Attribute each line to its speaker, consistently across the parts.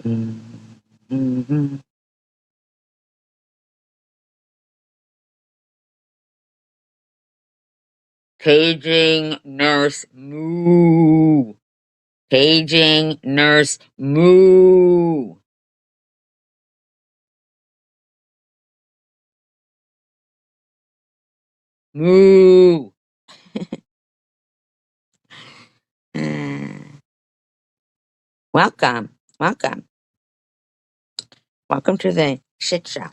Speaker 1: Mm-hmm. Paging nurse moo. Paging nurse moo. Moo. Uh, welcome. Welcome. Welcome to the shit show.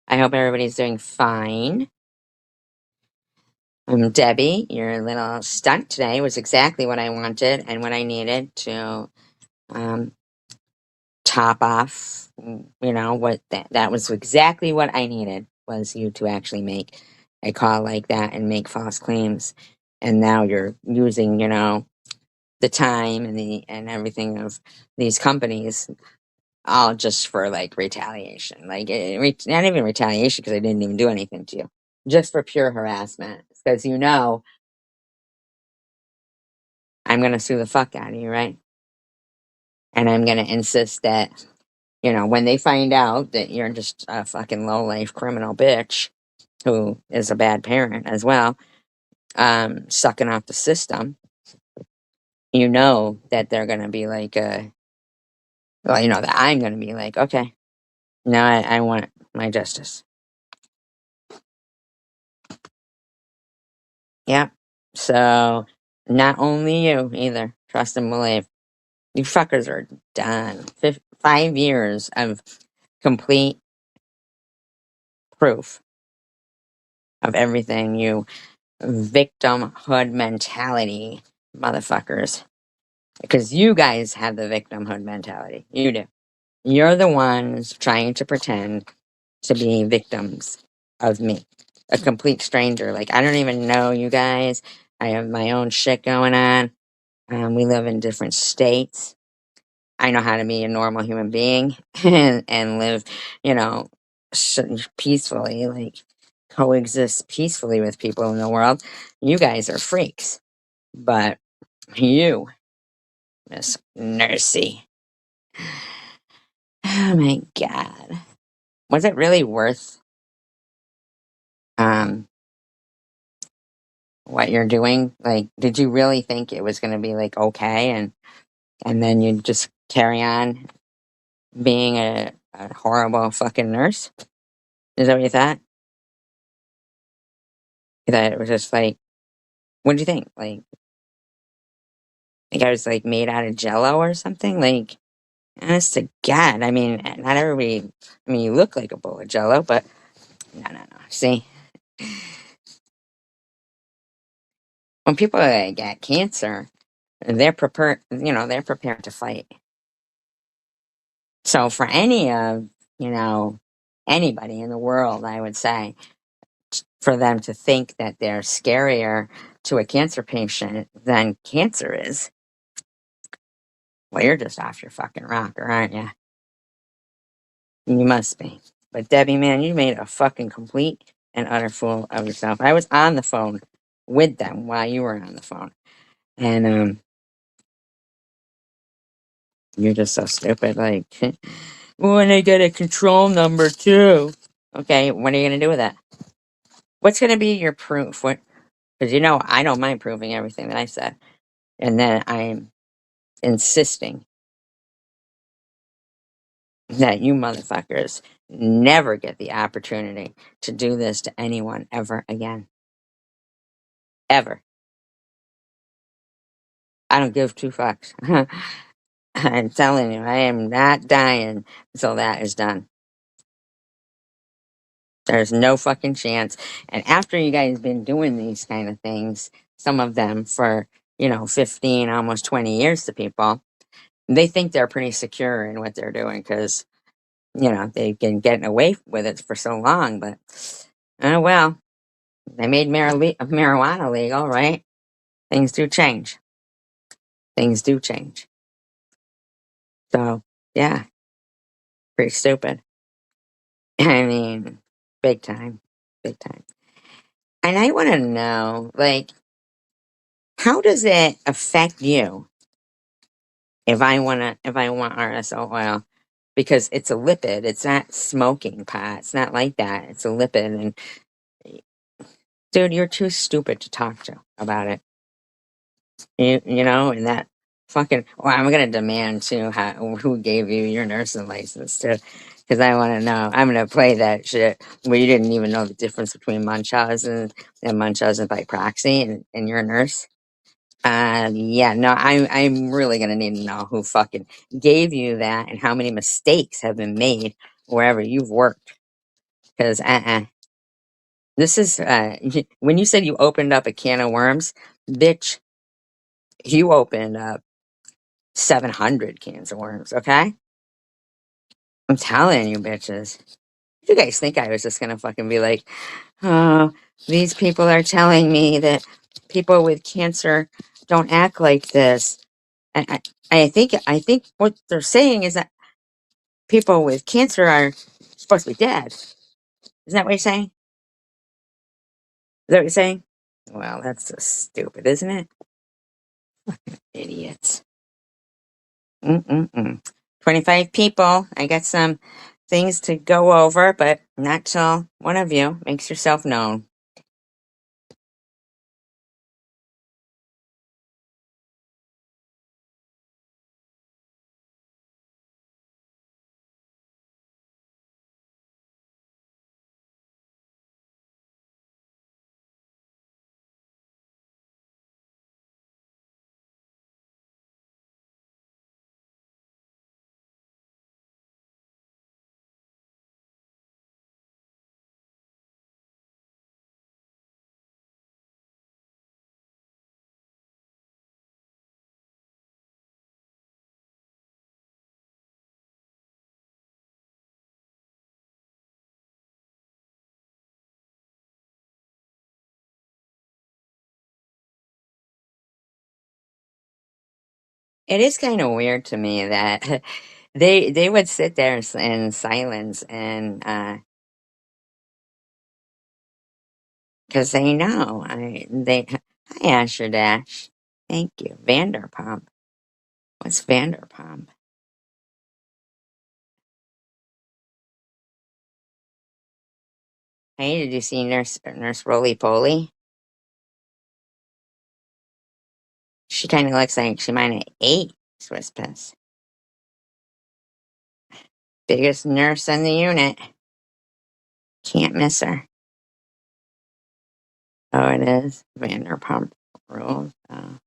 Speaker 1: I hope everybody's doing fine. Debbie, your little stunt today was exactly what I wanted and what I needed to um, top off. What that was exactly what I needed, was you to actually make a call like that and make false claims. And now you're using, the time and everything of these companies, all just for like retaliation, like not even retaliation, because I didn't even do anything to you, just for pure harassment, because I'm going to sue the fuck out of you, right? And I'm going to insist that, when they find out that you're just a fucking low life criminal bitch who is a bad parent as well, sucking off the system, that they're going to be like, that I'm going to be like, okay, now I want my justice. Yep. So, not only you either, trust and believe. You fuckers are done. 5 years of complete proof of everything, you victimhood mentality motherfuckers. Because you guys have the victimhood mentality. You do. You're the ones trying to pretend to be victims of me, a complete stranger. Like, I don't even know you guys. I have my own shit going on. We live in different states. I know how to be a normal human being and live, you know, peacefully, like coexist peacefully with people in the world. You guys are freaks. But you, Miss Nursey, oh my God. Was it really worth um what you're doing? Like, did you really think it was gonna be like okay, and then you just carry on being a horrible fucking nurse? Is that what you thought? You thought it was just like, what do you think? Like I was like made out of jello or something? Like, honest to God, I mean, not everybody, I mean, you look like a bowl of jello, but no, no, no. See, when people get cancer, they're prepared to fight. So for any of, you know, anybody in the world, I would say, for them to think that they're scarier to a cancer patient than cancer is, well, you're just off your fucking rocker, aren't you? You must be. But Debbie, man, you made a fucking complete and utter fool of yourself. I was on the phone with them while you were on the phone. And you're just so stupid. Like, when I get a control number too. Okay, what are you gonna do with that? What's gonna be your proof? What? Because I don't mind proving everything that I said, and then I'm insisting that you motherfuckers never get the opportunity to do this to anyone ever again. Ever. I don't give two fucks. I'm telling you, I am not dying until that is done. There's no fucking chance. And after you guys been doing these kind of things, some of them for, 15, almost 20 years to people, they think they're pretty secure in what they're doing because, they've been getting away with it for so long. But, oh well, they made marijuana legal, right? Things do change. Things do change. So, yeah, pretty stupid. I mean, big time. Big time. And I want to know, like, How does it affect you if I want RSO oil? Because it's a lipid. It's not smoking pot. It's not like that. It's a lipid. And dude, you're too stupid to talk to about it. You know, and that fucking. Well, I'm gonna demand too who gave you your nursing license too, because I want to know. I'm gonna play that shit where you didn't even know the difference between Munchausen and Munchausen by proxy, and you're a nurse. Yeah, no, I'm really gonna need to know who fucking gave you that and how many mistakes have been made wherever you've worked. Because this is when you said you opened up a can of worms, bitch, you opened up 700 cans of worms. Okay, I'm telling you, bitches. You guys think I was just gonna fucking be like, oh, these people are telling me that people with cancer don't act like this. I, I think what they're saying is that people with cancer are supposed to be dead. Isn't that what you're saying? Is that what you're saying? Well, that's just stupid, isn't it? Idiots. Mm-mm-mm. 25 people. I got some things to go over, but not till one of you makes yourself known. It is kind of weird to me that they would sit there in silence and because they know hi Asher Dash, thank you Vanderpump. What's Vanderpump? Hey, did you see Nurse Roly Poly? She kind of looks like she might have ate Swiss Piss. Biggest nurse in the unit. Can't miss her. Oh, it is Vanderpump Rules. Oh.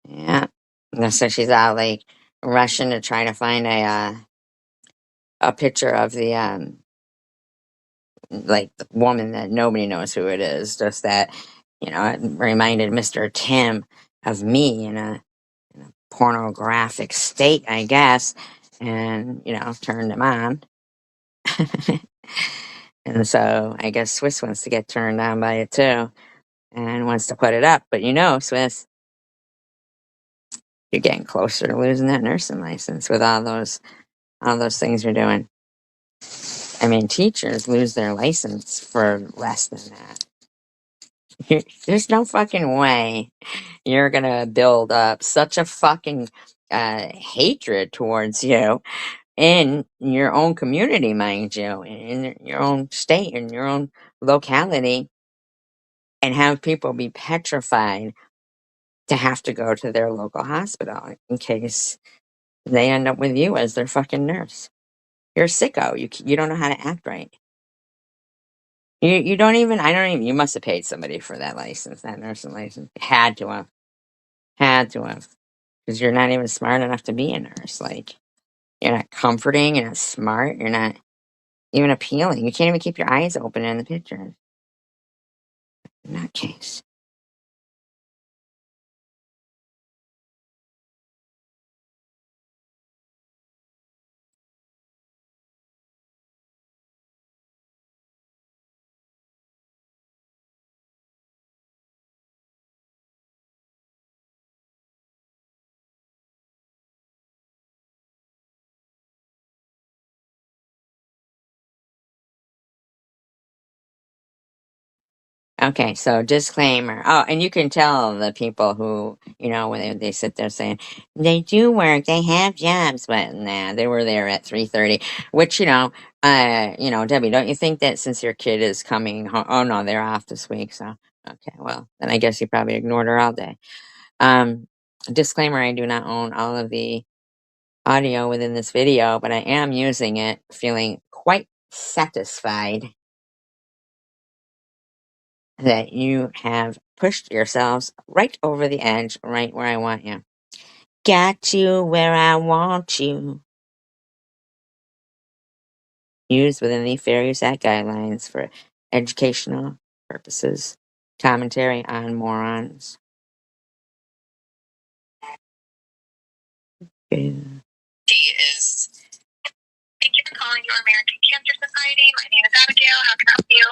Speaker 1: Yeah. So she's out like rushing to try to find a picture of the like the woman that nobody knows who it is. Just that, it reminded Mr. Tim of me in a pornographic state, I guess, and turned him on. And so I guess Swiss wants to get turned on by it too and wants to put it up. But Swiss, you're getting closer to losing that nursing license with all those things you're doing. I mean, teachers lose their license for less than that. There's no fucking way you're gonna build up such a fucking hatred towards you in your own community, mind you, in your own state, in your own locality, and have people be petrified to have to go to their local hospital in case they end up with you as their fucking nurse. You're a sicko. You don't know how to act right. You don't even. I don't even. You must have paid somebody for that license, that nursing license. Had to have, because you're not even smart enough to be a nurse. Like you're not comforting. You're not smart. You're not even appealing. You can't even keep your eyes open in the pictures. In that case. Okay, so disclaimer. Oh, and you can tell the people who, when they sit there saying they do work, they have jobs, but nah, they were there at 3:30. Which Debbie, don't you think that since your kid is coming home? Oh no, they're off this week, so okay. Well, then I guess you probably ignored her all day. Um, Disclaimer: I do not own all of the audio within this video, but I am using it, feeling quite satisfied that you have pushed yourselves right over the edge, right where I want you. Got you where I want you. Used within the Fair Use Act guidelines for educational purposes. Commentary on morons. Yeah.
Speaker 2: She is. Thank you for calling your American Cancer Society. My name is Abigail. How can I help you?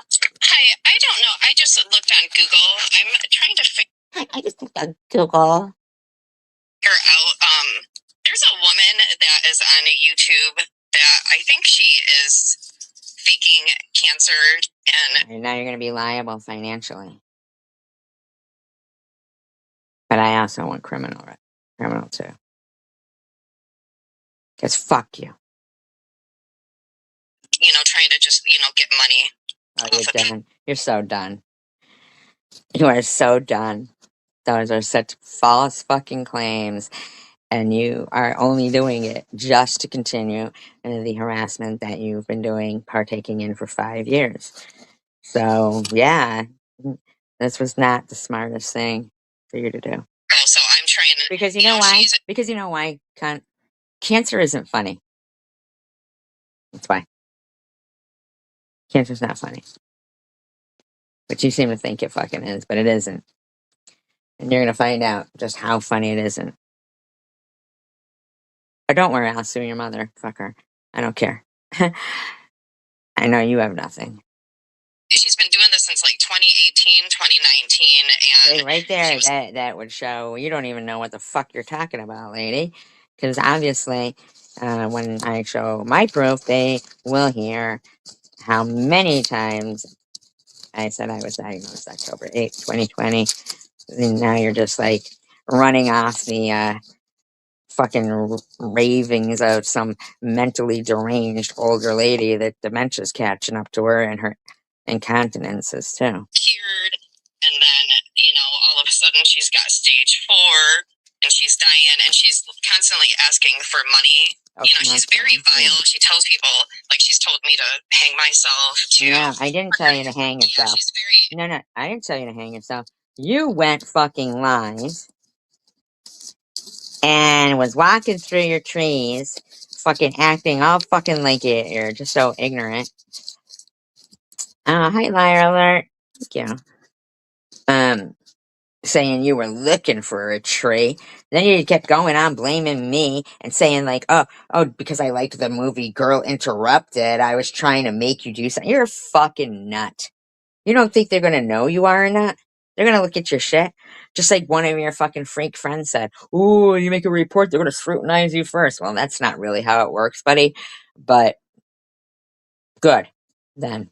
Speaker 2: Hi, I don't know. I just looked on Google. I'm trying to figure
Speaker 1: I just looked on Google.
Speaker 2: out. There's a woman that is on YouTube that I think she is faking cancer,
Speaker 1: And now you're going to be liable financially. But I also want criminal too. Because fuck you.
Speaker 2: Trying to just get money.
Speaker 1: Oh, you're done. You're so done. You are so done. Those are such false fucking claims. And you are only doing it just to continue the harassment that you've been partaking in for 5 years. So, yeah, this was not the smartest thing for you to do.
Speaker 2: Oh, so I'm trying to.
Speaker 1: Because you know why? Because you know why? Cancer isn't funny. That's why. Cancer's not funny. But you seem to think it fucking is, but it isn't. And you're going to find out just how funny it isn't. But don't worry, I'll sue your mother. Fuck her. I don't care. I know you have nothing.
Speaker 2: She's been doing this since like 2018, 2019. And
Speaker 1: see, right there, that would show you don't even know what the fuck you're talking about, lady. Because obviously, when I show my proof, they will hear how many times I said I was diagnosed October 8th, 2020. And now you're just like running off the fucking ravings of some mentally deranged older lady that dementia's catching up to her and her incontinences too.
Speaker 2: Cured, and then all of a sudden she's got stage 4 and she's dying and she's constantly asking for money. She's very vile. She tells people, like, she's told me to hang myself too.
Speaker 1: No, I didn't tell you to hang yourself.
Speaker 2: Yeah, she's very...
Speaker 1: No, I didn't tell you to hang yourself. You went fucking live and was walking through your trees, fucking acting all fucking like you're just so ignorant. Hi, liar alert. Thank you. Saying you were looking for a tree. Then you kept going on blaming me and saying like, oh, because I liked the movie Girl Interrupted, I was trying to make you do something. You're a fucking nut. You don't think they're gonna know you are or not? They're gonna look at your shit. Just like one of your fucking freak friends said, ooh, you make a report, they're gonna scrutinize you first. Well, that's not really how it works, buddy. But good. Then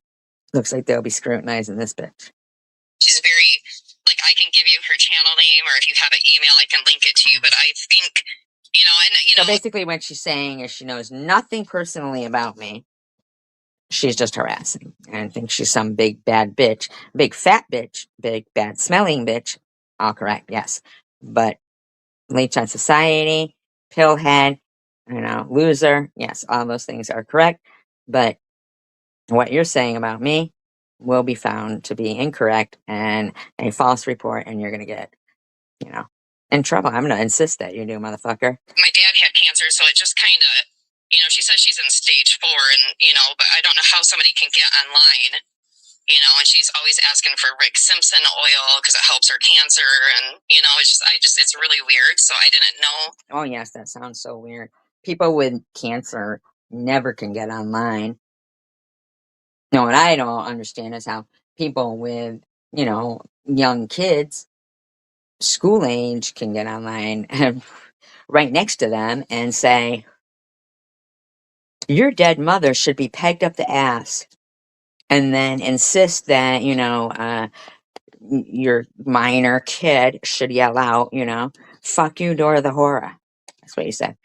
Speaker 1: looks like they'll be scrutinizing this bitch.
Speaker 2: She's very, like, I can give you her channel name, or if you have an email, I can link it to you. But I think,
Speaker 1: So basically what she's saying is she knows nothing personally about me. She's just harassing and thinks she's some big bad bitch, big fat bitch, big bad smelling bitch. All correct, yes. But leech on society, pillhead, loser, yes, all those things are correct. But what you're saying about me will be found to be incorrect and a false report, and you're going to get, in trouble. I'm going to insist that you do, motherfucker.
Speaker 2: My dad had cancer, so it just kind of, she says she's in stage 4, and, but I don't know how somebody can get online, and she's always asking for Rick Simpson oil because it helps her cancer, and, it's really weird, so I didn't know.
Speaker 1: Oh, yes, that sounds so weird. People with cancer never can get online. No, what I don't understand is how people with, young kids, school age, can get online and right next to them and say, your dead mother should be pegged up the ass. And then insist that, your minor kid should yell out, fuck you, Dora the Horror. That's what you said.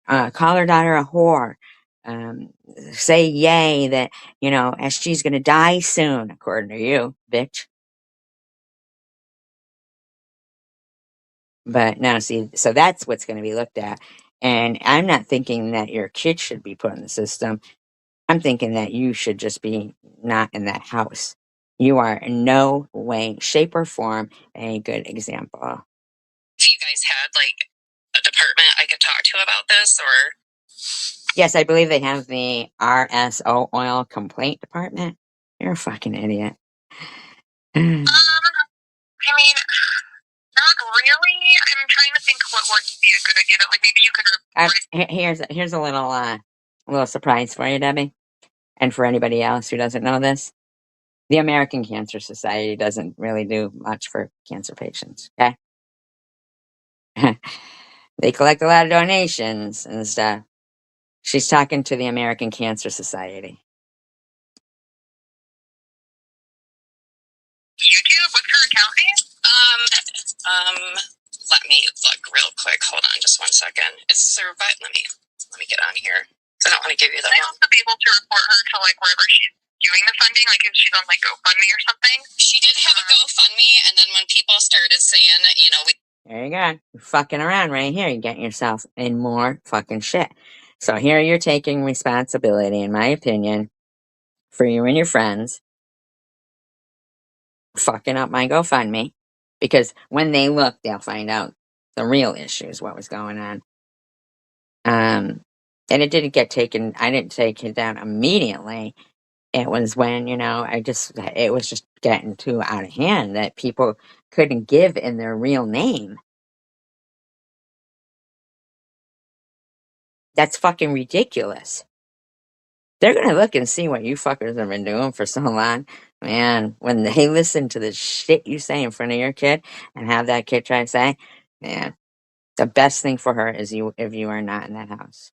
Speaker 1: Call her daughter a whore. Um, say yay that, SG's gonna die soon, according to you, bitch. But now, see, so that's what's going to be looked at. And I'm not thinking that your kid should be put in the system. I'm thinking that you should just be not in that house. You are in no way, shape, or form a good example.
Speaker 2: If you guys had like a department I could talk to about this, or
Speaker 1: yes, I believe they have the RSO oil complaint department. You're a fucking idiot.
Speaker 2: I mean, not really. I'm trying to think what would be a good idea. That like maybe you could.
Speaker 1: Here's a little surprise for you, Debbie, and for anybody else who doesn't know this. The American Cancer Society doesn't really do much for cancer patients, okay? They collect a lot of donations and stuff. She's talking to the American Cancer Society.
Speaker 2: YouTube? What's her account name? Let me look real quick. Hold on just 1 second. It's Survive. Let me get on here. I don't want to give you the wrong. Also be able to report her to like wherever she's doing the funding, like if she's on like GoFundMe or something. She did have a GoFundMe, and then when people started saying,
Speaker 1: there you go. You're fucking around right here. You're getting yourself in more fucking shit. So here you're taking responsibility, in my opinion, for you and your friends fucking up my GoFundMe. Because when they look, they'll find out the real issues, what was going on. And it didn't get taken, I didn't take it down immediately. It was when, it was just getting too out of hand that people couldn't give in their real name. That's fucking ridiculous. They're gonna look and see what you fuckers have been doing for so long. Man, when they listen to the shit you say in front of your kid and have that kid try to say, man, the best thing for her is if you are not in that house.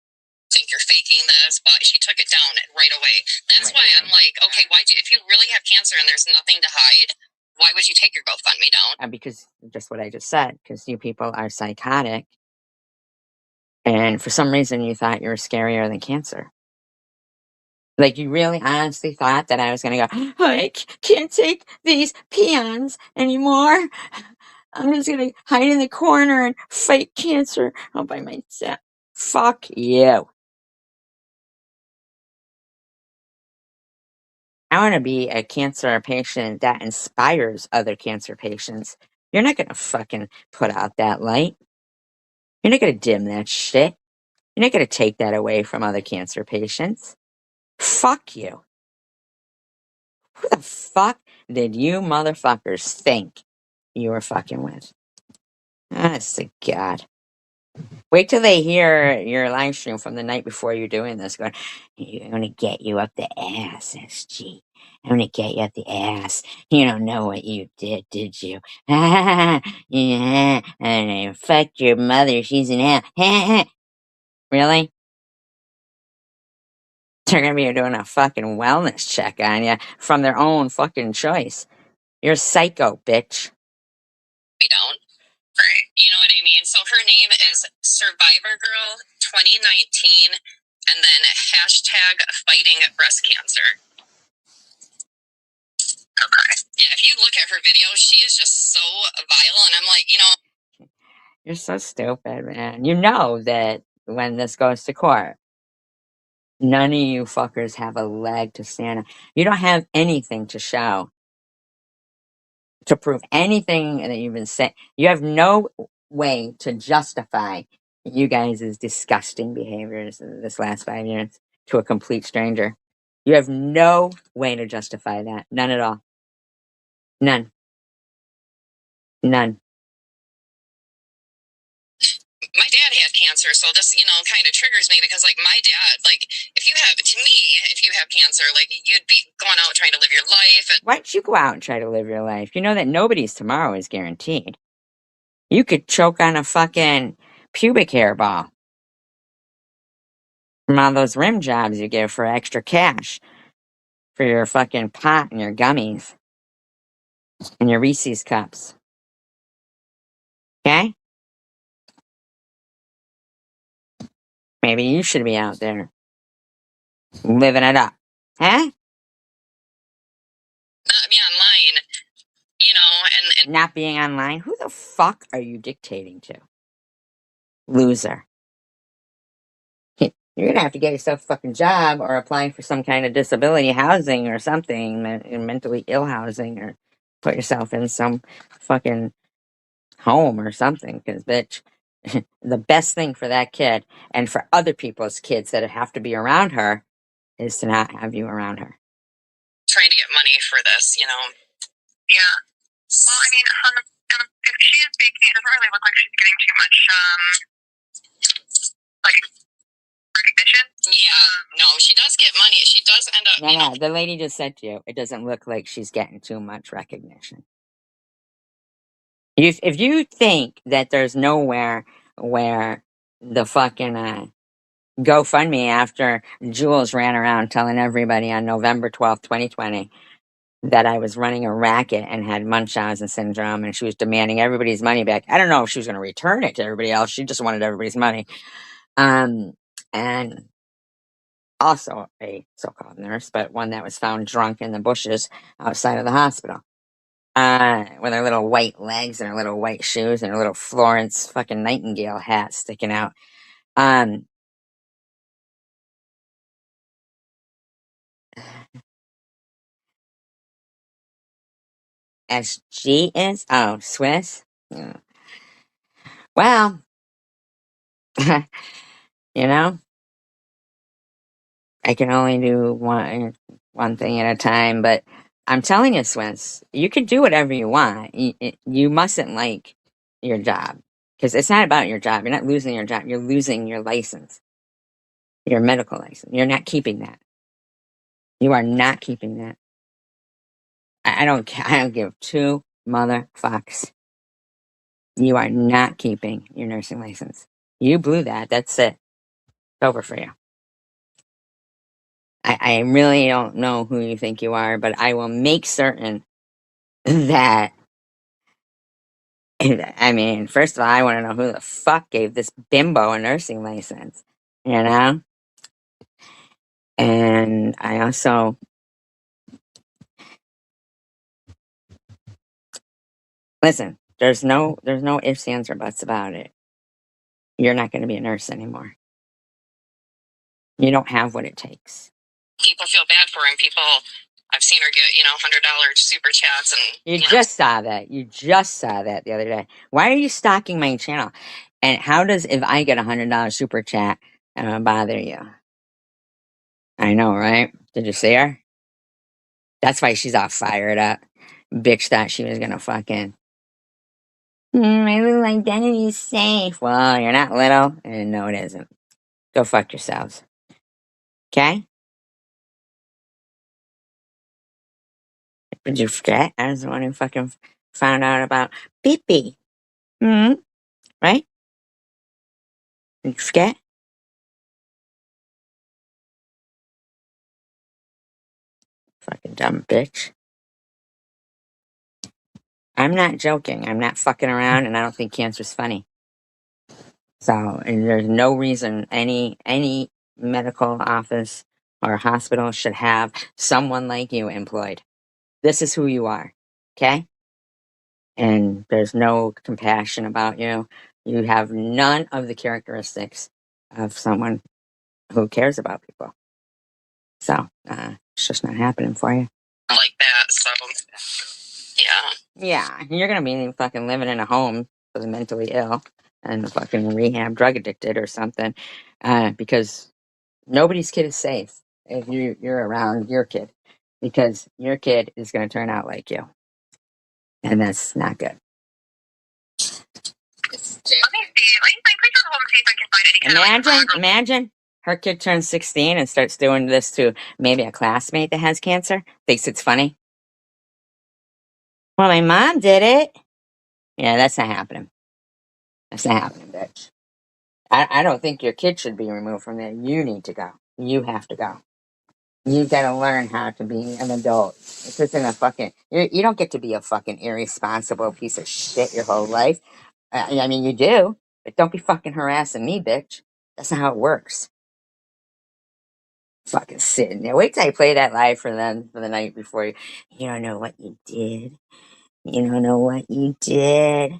Speaker 2: Think you're faking this, but she took it down right away. That's why I'm like, okay, if you really have cancer and there's nothing to hide, why would you take your GoFundMe down?
Speaker 1: Because just what I just said, because you people are psychotic, and for some reason you thought you were scarier than cancer. Like, you really honestly thought that I was gonna go, I can't take these peons anymore. I'm just gonna hide in the corner and fight cancer all by myself. Fuck you. I want to be a cancer patient that inspires other cancer patients. You're not gonna fucking put out that light. You're not gonna dim that shit. You're not gonna take that away from other cancer patients. Fuck you. Who the fuck did you motherfuckers think you were fucking with? Honest to God. Wait till they hear your live stream from the night before you're doing this. Going, I'm gonna get you up the ass, SG. I'm gonna get you up the ass. You don't know what you did you? Yeah, and I fucked your mother. She's in hell. Really? They're gonna be doing a fucking wellness check on you from their own fucking choice. You're a psycho, bitch.
Speaker 2: We don't. Right. You know what I mean? So her name is Survivor Girl 2019, and then hashtag fighting breast cancer. Okay. Yeah, if you look at her video, she is just so vile, and I'm like,
Speaker 1: You're so stupid, man. You know that when this goes to court, none of you fuckers have a leg to stand on. You don't have anything to show to prove anything that you've been saying. You have no way to justify you guys' disgusting behaviors in this last 5 years to a complete stranger. You have no way to justify that. None at all. None. None.
Speaker 2: my dad had cancer, so this, kind of triggers me because, like, my dad, like, if you have cancer, like, you'd be going out trying to live your life.
Speaker 1: Why don't you go out and try to live your life? You know that nobody's tomorrow is guaranteed. You could choke on a fucking pubic hair ball from all those rim jobs you give for extra cash for your fucking pot and your gummies. and your Reese's cups. Okay? Maybe you should be out there living it up. Huh?
Speaker 2: Not be online, and
Speaker 1: Not being online? Who the fuck are you dictating to? Loser. You're gonna have to get yourself a fucking job or apply for some kind of disability housing or something, mentally ill housing, or put yourself in some fucking home or something. Because, bitch, the best thing for that kid and for other people's kids that have to be around her is to not have you around her.
Speaker 2: trying to get money for this, Yeah. Well, I mean, if she is baking, it doesn't really look like she's getting too much, like, recognition. Yeah, no, she does get money. She does end up,
Speaker 1: No, the lady just said to you, it doesn't look like she's getting too much recognition. If you think that there's nowhere where the fucking GoFundMe after Jules ran around telling everybody on November 12th, 2020, that I was running a racket and had Munchausen syndrome and she was demanding everybody's money back. I don't know if she was going to return it to everybody else. She just wanted everybody's money. And also a so-called nurse, but one that was found drunk in the bushes outside of the hospital. With her little white legs and her little white shoes and her little Florence fucking Nightingale hat sticking out. Um, as she is? Oh, Swiss? Yeah. Well, you know, I can only do one thing at a time, but I'm telling you, Swiss, you can do whatever you want. You mustn't like your job because it's not about your job. You're not losing your job. You're losing your license, your medical license. You're not keeping that. You are not keeping that. I don't care. I don't give two motherfucks. You are not keeping your nursing license. You blew that. That's it. It's over for you. I really don't know who you think you are, but I will make certain that. I mean, first of all, I want to know who the fuck gave this bimbo a nursing license, you know? And I also, listen, there's no ifs, ands, or buts about it. You're not going to be a nurse anymore. You don't have what it takes.
Speaker 2: People feel bad for him. I've seen her get, $100 super chats and.
Speaker 1: You just saw that. You just saw that the other day. Why are you stalking my channel? And how does if I get $100 super chat bother you? I know, right? Did you see her? That's why she's all fired up. Bitch thought she was gonna fucking. My little identity is safe. Well, you're not little, and no, it isn't. Go fuck yourselves. Okay? Did you forget? I was the one who fucking found out about Pee. Hmm? Right? Did you forget? Fucking dumb bitch. I'm not joking. I'm not fucking around, and I don't think cancer's funny. So, and there's no reason any medical office or hospital should have someone like you employed. This is who you are, okay? And there's no compassion about you. You have none of the characteristics of someone who cares about people. So, it's just not happening for you.
Speaker 2: Like that, so yeah.
Speaker 1: Yeah, you're gonna be fucking living in a home for the mentally ill and fucking rehab drug addicted or something, because nobody's kid is safe if you're around your kid, because your kid is gonna turn out like you, and that's not good.
Speaker 2: Let me see. Please hold and see if I can find any kind of
Speaker 1: Imagine her kid turns 16 and starts doing this to maybe a classmate that has cancer, thinks it's funny. Well, my mom did it. Yeah, that's not happening. That's not happening, bitch. I don't think your kid should be removed from there. You need to go. You have to go. You gotta learn how to be an adult. This isn't a fucking. You don't get to be a fucking irresponsible piece of shit your whole life. I mean, you do, but don't be fucking harassing me, bitch. That's not how it works. Fucking sitting there. Wait till I play that live for them for the night before you. You don't know what you did. You don't know what you did.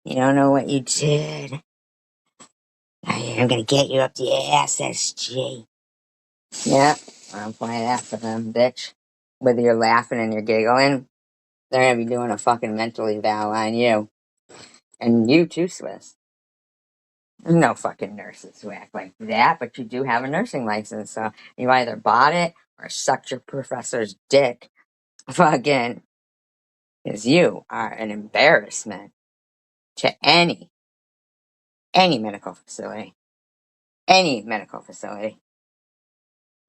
Speaker 1: You don't know what you did. I'm gonna get you up the ass, SG. Yeah, I'm playing that for them, bitch. Whether you're laughing and you're giggling, they're gonna be doing a fucking mental eval on you. And you too, Swiss. There's no fucking nurses who act like that, but you do have a nursing license, so you either bought it or sucked your professor's dick. Fucking, because you are an embarrassment to any medical facility. Any medical facility.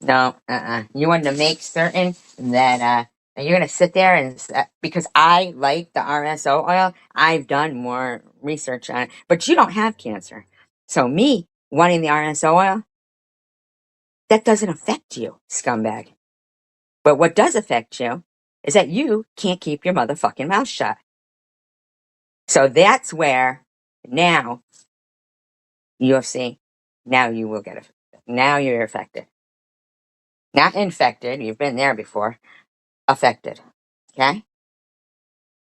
Speaker 1: No, you want to make certain that you're going to sit there and because I like the RSO oil, I've done more research on it, but you don't have cancer. So me wanting the RSO oil, that doesn't affect you, scumbag. But what does affect you is that you can't keep your motherfucking mouth shut. So that's where now UFC, now you will get it. Now you're affected. Not infected, you've been there before. Affected. Okay?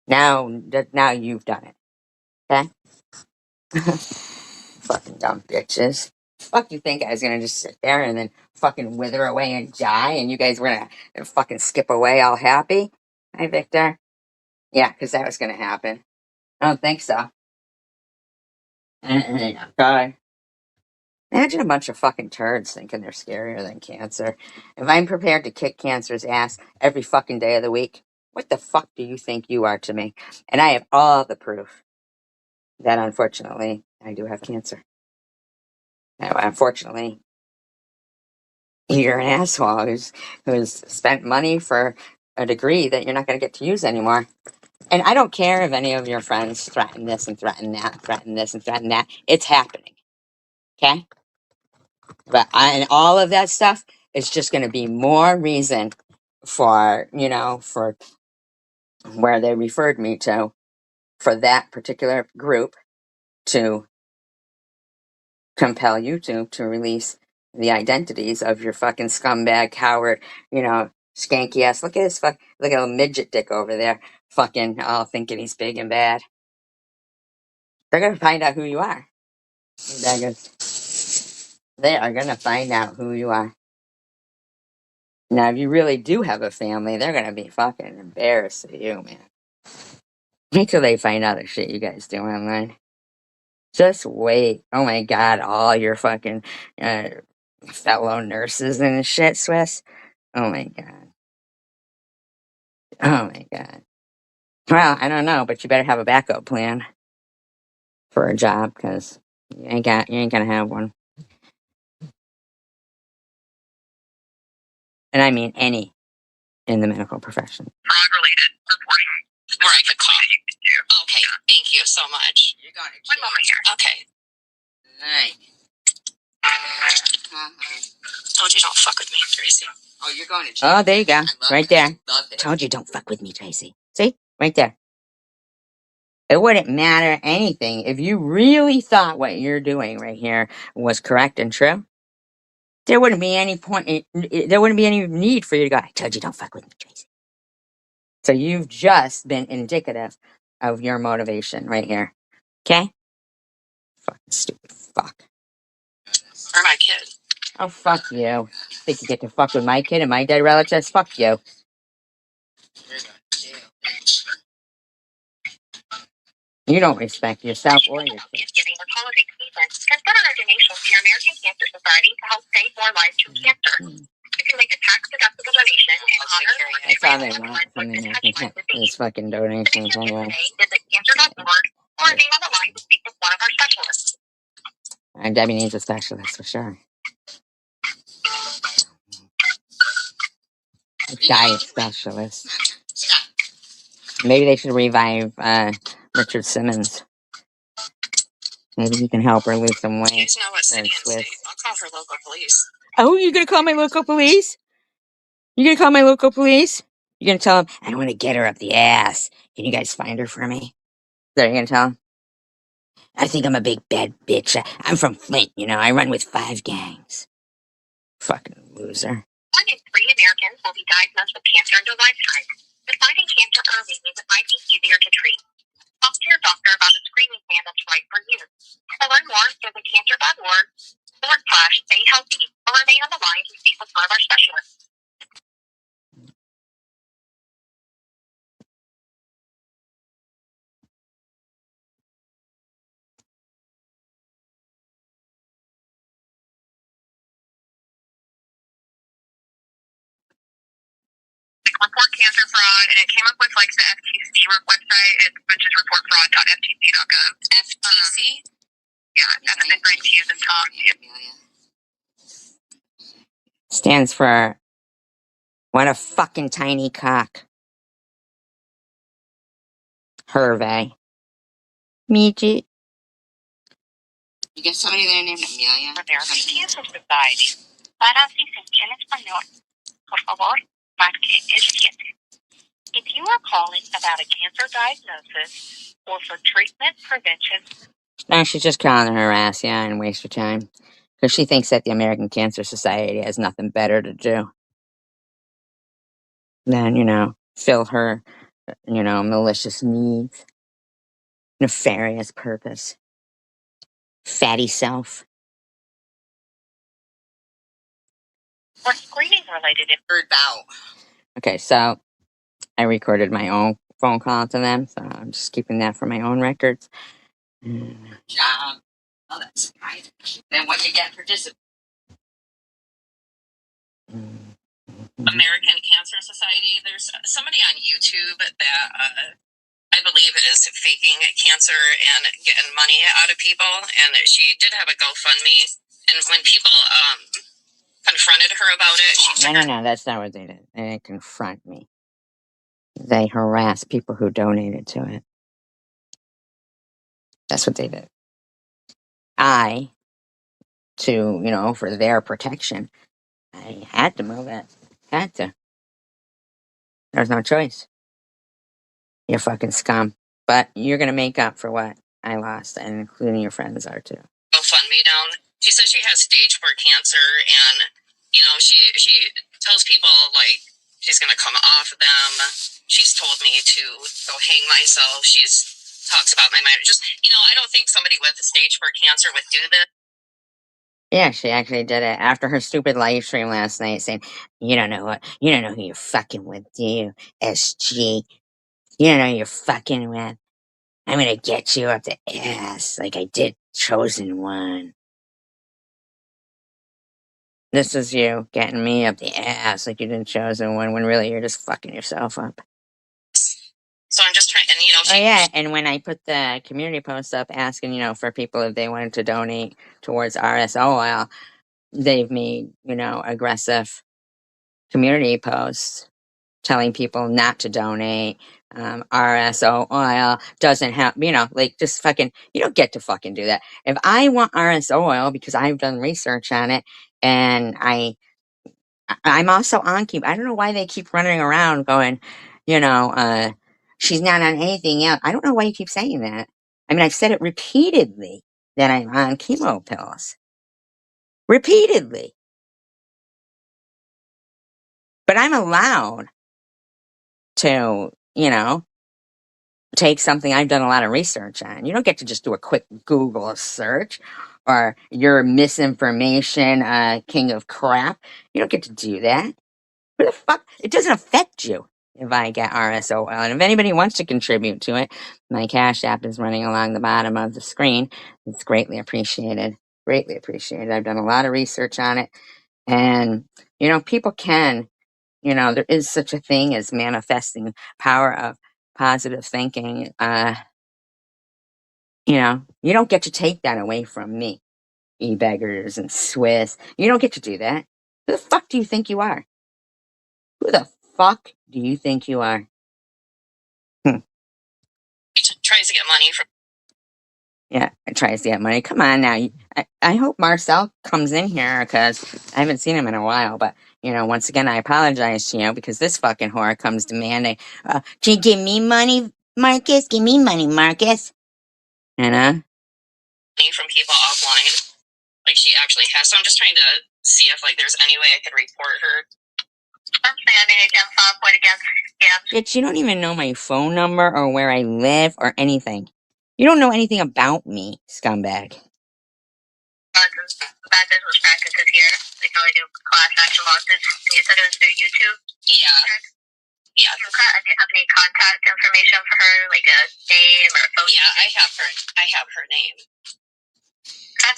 Speaker 1: Now you've done it. Okay? Fucking dumb bitches. Fuck you think I was gonna just sit there and then fucking wither away and die and you guys were gonna fucking skip away all happy? Hi, Victor. Yeah, because that was gonna happen. I don't think so. God. Imagine a bunch of fucking turds thinking they're scarier than cancer. If I'm prepared to kick cancer's ass every fucking day of the week, what the fuck do you think you are to me? And I have all the proof that unfortunately I do have cancer. Now, unfortunately, you're an asshole who's spent money for a degree that you're not going to get to use anymore. And I don't care if any of your friends threaten this and threaten that, threaten this and threaten that. It's happening. Okay? And all of that stuff is just going to be more reason for, for where they referred me to, for that particular group to compel YouTube to release the identities of your fucking scumbag, coward, skanky ass. Look at his look at a midget dick over there, fucking all thinking he's big and bad. They're gonna find out who you are. They are gonna find out who you are. Now, if you really do have a family, they're gonna be fucking embarrassed of you, man. Wait till they find out the shit you guys do online. Just wait. Oh my god, all your fucking uh, fellow nurses and shit, Swiss. Oh my god. Oh my god. Well, I don't know, but you better have a backup plan for a job because you ain't gonna have one. And I mean any in the medical profession.
Speaker 2: Frog-related reporting. Where I could call. Okay, thank you so much.
Speaker 1: You're going to
Speaker 2: One moment here. Okay.
Speaker 1: Right.
Speaker 2: Told you don't fuck with me, Tracy.
Speaker 1: Oh, you're going to jail. Oh, there you go. Right there. Told you don't fuck with me, Tracy. See? Right there. It wouldn't matter anything if you really thought what you're doing right here was correct and true. There wouldn't be any point. There wouldn't be any need for you to go. I told you don't fuck with me, Tracy. So you've just been indicative of your motivation right here. Okay? Fucking stupid fuck.
Speaker 2: Or my kid.
Speaker 1: Oh, fuck you. Think you get to fuck with my kid and my dead relatives? Fuck you. You don't respect yourself or your kid.
Speaker 2: Thanksgiving with holiday season. Consider a donation to your American Cancer Society to help save more lives from cancer. You can make a tax-deductible donation in honor of
Speaker 1: That's all they want from the American Cancer. These fucking donations anyway.
Speaker 2: Visit cancer.org or remain on the line to speak with one of our specialists.
Speaker 1: And Debbie needs a specialist for sure. A diet specialist. Maybe they should revive Richard Simmons. Maybe he can help her lose some weight.
Speaker 2: You know what city and state? I'll call her local police.
Speaker 1: Oh, you're gonna call my local police? You gonna call my local police? You gonna tell them, I want to get her up the ass. Can you guys find her for me? Is that what you're gonna tell them? I think I'm a big bad bitch. I'm from Flint, you know. I run with 5 gangs. Fucking loser.
Speaker 2: 1 in 3 Americans will be diagnosed with cancer in their lifetime. But finding cancer early means it might be easier to treat. Talk to your doctor about a screening plan that's right for you. To learn more, visit cancer.org/stay healthy or remain on the line to speak with one of our specialists. Report cancer fraud, and it came up with like the FTC website, which is reportfraud.ftc.gov. FTC? Yeah, F as in Frank, T as in Tom.
Speaker 1: Stands for what a fucking tiny cock. Hervey. Midget. You get somebody there named Amelia?
Speaker 2: American Cancer Society. Para asistencia en español, por favor, marque el 7. If you are calling about a cancer diagnosis or for treatment prevention.
Speaker 1: No, she's just calling her ass, yeah, and waste her time. Because she thinks that the American Cancer Society has nothing better to do than, fill her, malicious needs, nefarious purpose, fatty self.
Speaker 2: Or screening related about.
Speaker 1: Okay, so I recorded my own phone call to them, so I'm just keeping that for my own records.
Speaker 2: Job. Oh, that's right. Then what you get for disability? American Cancer Society. There's somebody on YouTube that I believe is faking cancer and getting money out of people. And she did have a GoFundMe. And when people confronted her about it, she
Speaker 1: No, that's not what they did. They didn't confront me. They harassed people who donated to it. That's what they did. For their protection, I had to move it. Had to. There's no choice. You fucking scum. But you're gonna make up for what I lost, and including your friends are too.
Speaker 2: GoFundMe down. She says she has stage 4 cancer, and she tells people like she's gonna come off of them. She's told me to go hang myself. She's talks about my mind. Just I don't think somebody with stage 4 cancer would do this.
Speaker 1: Yeah, she actually did it after her stupid live stream last night saying, you don't know what, you don't know who you're fucking with, do you, SG? You don't know who you're fucking with. I'm gonna get you up the ass like I did Chosen One. This is you getting me up the ass like you did Chosen One when really you're just fucking yourself up.
Speaker 2: So I'm just trying, and
Speaker 1: oh yeah, and when I put the community post up asking, for people if they wanted to donate towards RSO oil, they've made, aggressive community posts telling people not to donate. RSO oil doesn't have, just fucking, you don't get to fucking do that. If I want RSO oil because I've done research on it and I'm also on keep, I don't know why they keep running around going, she's not on anything else. I don't know why you keep saying that. I mean, I've said it repeatedly that I'm on chemo pills. Repeatedly. But I'm allowed to, take something I've done a lot of research on. You don't get to just do a quick Google search or your misinformation, king of crap. You don't get to do that. Who the fuck? It doesn't affect you if I get RSO oil. And if anybody wants to contribute to it, my Cash App is running along the bottom of the screen. It's greatly appreciated. Greatly appreciated. I've done a lot of research on it. And, people can, there is such a thing as manifesting power of positive thinking. You don't get to take that away from me, e-beggars and Swiss. You don't get to do that. Who the fuck do you think you are? Who the fuck do you think you are?
Speaker 2: Tries to get money from.
Speaker 1: Yeah, it tries to get money. Come on now. I hope Marcel comes in here because I haven't seen him in a while. But once again, I apologize to you because this fucking whore comes demanding, can you give me money, Marcus? Give me money, Marcus.
Speaker 2: From people offline. Like, she actually has. So I'm just trying to see if, like, there's any way I could report her.
Speaker 1: Bitch, you don't even know my phone number or where I live or anything. You don't know anything about me, scumbag.
Speaker 2: Was practices here. They can only do class action lawsuits. And you said it was through YouTube? Yeah. Yeah. Do you have any contact information for her, like a name or a phone? Yeah, I have her name.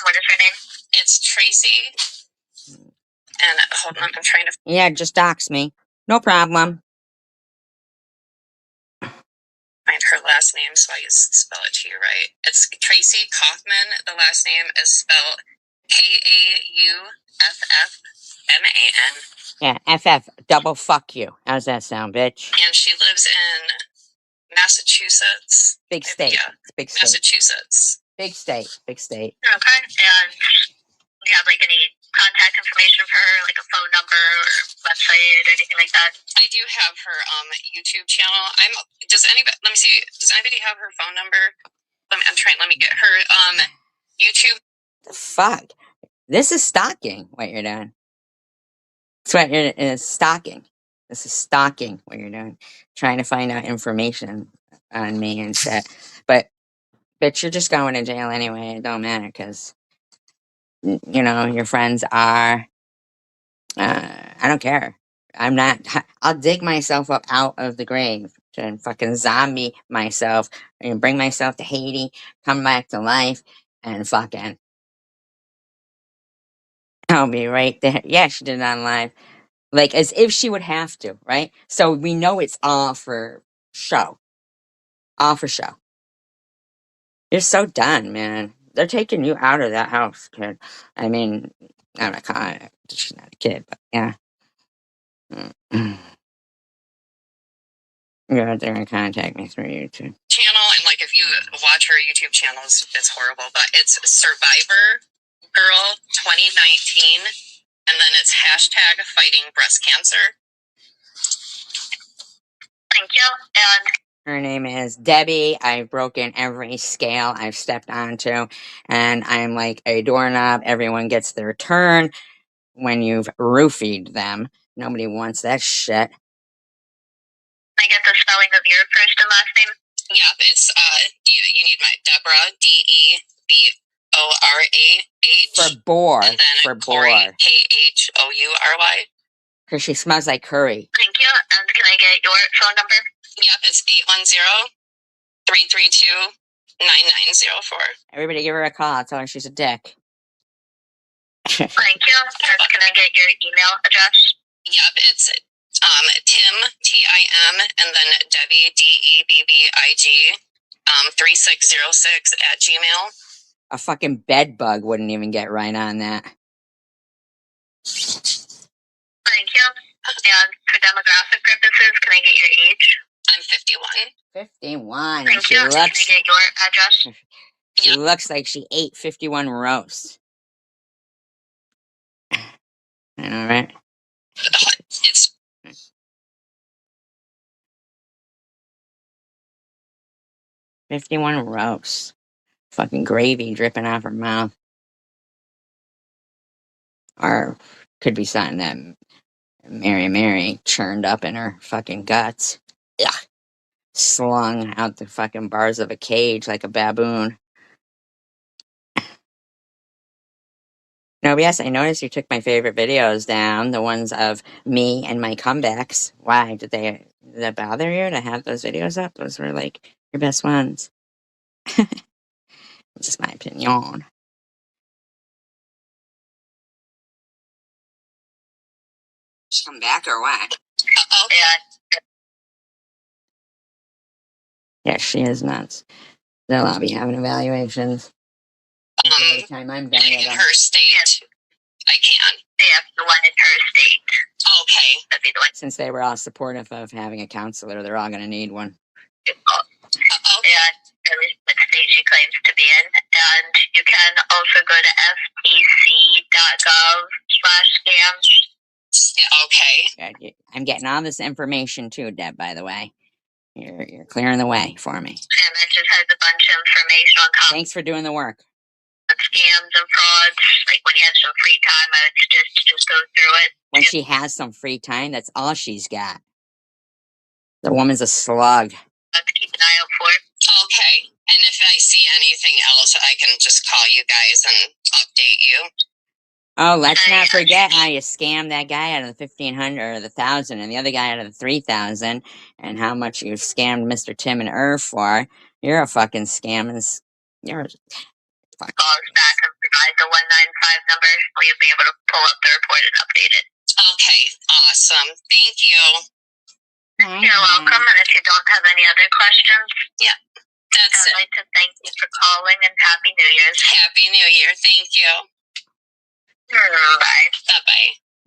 Speaker 2: What is her name? It's Tracy. And hold on, I'm trying to.
Speaker 1: Yeah, just dox me. No problem.
Speaker 2: Find her last name so I can spell it to you right. It's Tracy Kaufman. The last name is spelled Kauffman.
Speaker 1: Yeah, FF, double fuck you. How's that sound, bitch?
Speaker 2: And she lives in Massachusetts.
Speaker 1: Big state.
Speaker 2: Yeah,
Speaker 1: it's big state.
Speaker 2: Massachusetts.
Speaker 1: Big state. Big state.
Speaker 2: Okay, and do you have like any contact information for her, like a phone number or website or anything like that? I do have her YouTube channel. Does anybody? Let me see. Does anybody have her phone number? Let me get her YouTube.
Speaker 1: The fuck? This is stalking. What you're doing? That's what it's stalking. This is stalking. What you're doing? Trying to find out information on me and shit. But bitch, you're just going to jail anyway. It don't matter because your friends are. I don't care. I'm not. I'll dig myself up out of the grave and fucking zombie myself and bring myself to Haiti, come back to life, and fucking. I'll be right there. Yeah, she did it on live. Like, as if she would have to, right? So we know it's all for show. All for show. You're so done, man. They're taking you out of that house, kid. I mean, I'm not calling it. She's not a kid, but yeah. Yeah, they're gonna contact me through YouTube.
Speaker 2: Channel, and like if you watch her YouTube channels, it's horrible, but it's Survivor Girl 2019, and then it's hashtag fighting breast cancer. Thank you. And
Speaker 1: her name is Debbie. I've broken every scale I've stepped onto, and I'm like a doorknob. Everyone gets their turn when you've roofied them. Nobody wants that shit.
Speaker 2: I get the spelling of your first and last name? Yeah, it's you need my Deborah, DEBORAH.
Speaker 1: For boar.
Speaker 2: And then
Speaker 1: for
Speaker 2: Corey,
Speaker 1: boar.
Speaker 2: KHOURY.
Speaker 1: Because she smells like curry.
Speaker 2: Thank you. And can I get your phone number? Yep, it's 810-332-9904.
Speaker 1: Everybody give her a call. Tell her she's a dick.
Speaker 2: Thank you. And can I get your email address? Yep, it's Tim, TIM, and then Debbie, DEBBIG, 3606 at Gmail.
Speaker 1: A fucking bed bug wouldn't even get right on that.
Speaker 2: Thank you. And for demographic purposes, can I get your age? I'm 51.
Speaker 1: 51.
Speaker 2: Thank you. Can I get your address?
Speaker 1: She looks like she ate 51 roasts. I know, right?
Speaker 2: It's
Speaker 1: 51 roasts. Fucking gravy dripping off her mouth. Or could be something that Mary churned up in her fucking guts. Ugh. Slung out the fucking bars of a cage like a baboon. No, yes, I noticed you took my favorite videos down, the ones of me and my comebacks. Why? Did that bother you to have those videos up? Those were like your best ones. Just my opinion. Come back or what? Yeah, she is nuts. They'll all be having evaluations. Every time I'm done with
Speaker 2: in
Speaker 1: them.
Speaker 2: her state, I can. Yeah, the one in her state. Okay. That'd be the one.
Speaker 1: Since they were all supportive of having a counselor, they're all going to need one.
Speaker 2: And at least what state she claims to be in. And you can also go to ftc.gov/scams. Okay.
Speaker 1: I'm getting all this information too, Deb, by the way. You're clearing the way for me.
Speaker 2: And that just has a bunch of information on
Speaker 1: Thanks for doing the work.
Speaker 2: Scams and frauds. Like when you have some free time, I would just go through it.
Speaker 1: When she has some free time, that's all she's got. The woman's a slug.
Speaker 2: Let's keep an eye out for it. Okay. And if I see anything else, I can just call you guys and update you.
Speaker 1: Oh, let's not forget how you scammed that guy out of the 1,500 or the 1,000 and the other guy out of the 3,000 and how much you scammed Mr. Tim and Irv for. You're a fucking scam and you're a fuck.
Speaker 2: Call us back and provide the 195 number. You'll be able to pull up the report and update it. Okay, awesome. Thank you. You're welcome. And if you don't have any other questions, yeah, that's it. I'd like to thank you for calling and Happy New Year's. Happy New Year. Thank you. Bye.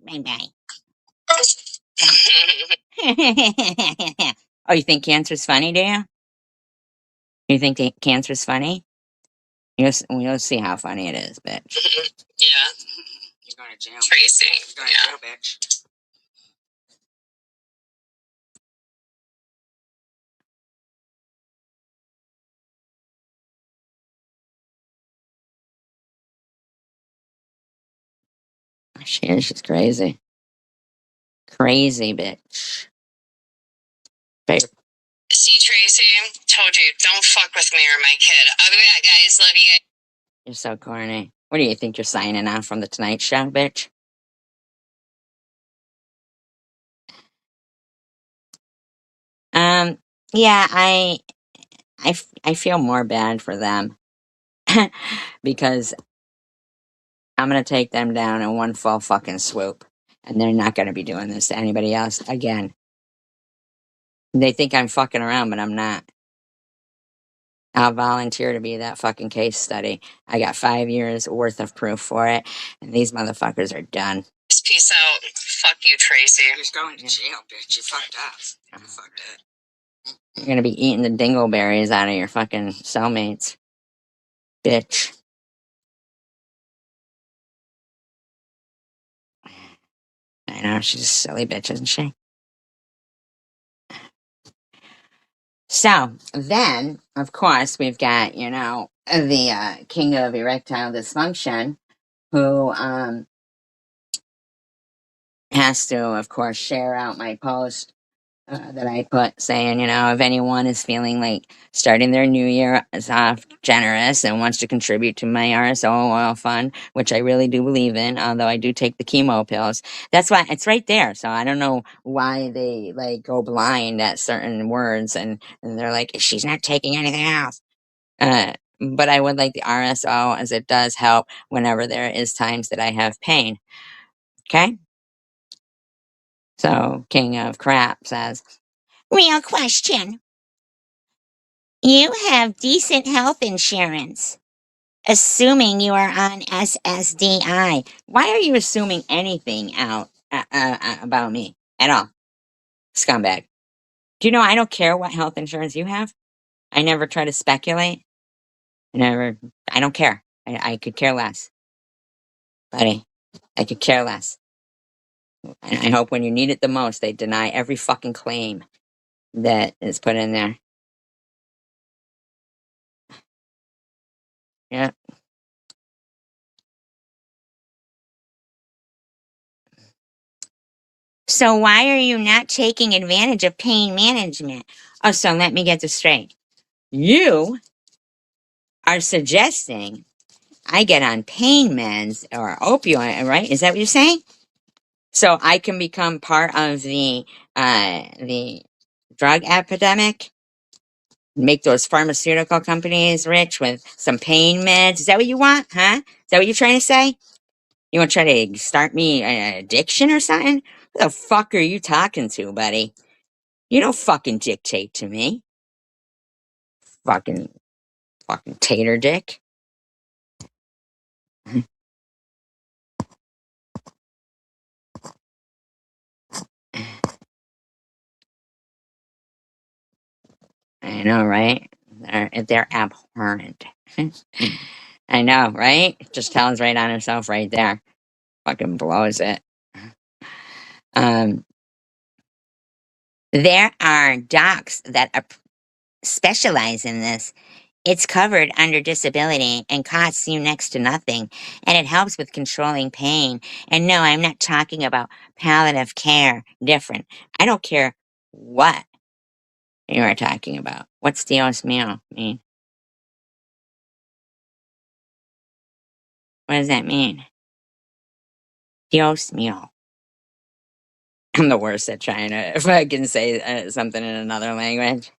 Speaker 1: Bye-bye. Oh, you think cancer's funny, do you? You think cancer's funny? You'll see how funny it is, bitch.
Speaker 2: Yeah. You're going to jail. Tracy. You're going to jail, bitch.
Speaker 1: She is. She's crazy. Crazy bitch. Babe.
Speaker 2: See, Tracy? Told you, don't fuck with me or my kid. I'll be back, guys. Love you guys.
Speaker 1: You're so corny. What do you think you're signing on from the Tonight Show, bitch? Yeah, I feel more bad for them because I'm gonna take them down in one full fucking swoop, and they're not gonna be doing this to anybody else again. They think I'm fucking around, but I'm not. I'll volunteer to be that fucking case study. I got 5 years worth of proof for it, and these motherfuckers are done.
Speaker 2: Peace out. Fuck you, Tracy. You're going to jail, bitch. You fucked up. You fucked up.
Speaker 1: You're gonna be eating the dingleberries out of your fucking cellmates, bitch. I know, she's a silly bitch, isn't she? So then, of course, we've got, the king of erectile dysfunction who has to, of course, share out my post that I put saying, if anyone is feeling like starting their new year as off generous and wants to contribute to my RSO oil fund, which I really do believe in, although I do take the chemo pills. That's why it's right there. So I don't know why they like go blind at certain words and they're like, she's not taking anything else. But I would like the RSO as it does help whenever there is times that I have pain. Okay? So King of Crap says, real question. You have decent health insurance, assuming you are on SSDI. Why are you assuming anything out about me at all? Scumbag. Do you know I don't care what health insurance you have? I never try to speculate. I don't care. I could care less. Buddy, I could care less. And I hope when you need it the most, they deny every fucking claim that is put in there. Yeah. So why are you not taking advantage of pain management? Oh, so let me get this straight. You are suggesting I get on pain meds or opioid, right? Is that what you're saying? So I can become part of the drug epidemic, make those pharmaceutical companies rich with some pain meds. Is that what you want? Huh? Is that what you're trying to say? You want to try to start me an addiction or something? Who the fuck are you talking to, buddy? You don't fucking dictate to me. Fucking tater dick. I know, right? They're abhorrent. I know, right? Just tells right on herself right there. Fucking blows it. Um, there are docs that specialize in this. It's covered under disability and costs you next to nothing, and it helps with controlling pain. And no, I'm not talking about palliative care, different. I don't care what you are talking about. What's Dios mío mean? What does that mean? Dios mío. I'm the worst at trying to, if I can say something in another language.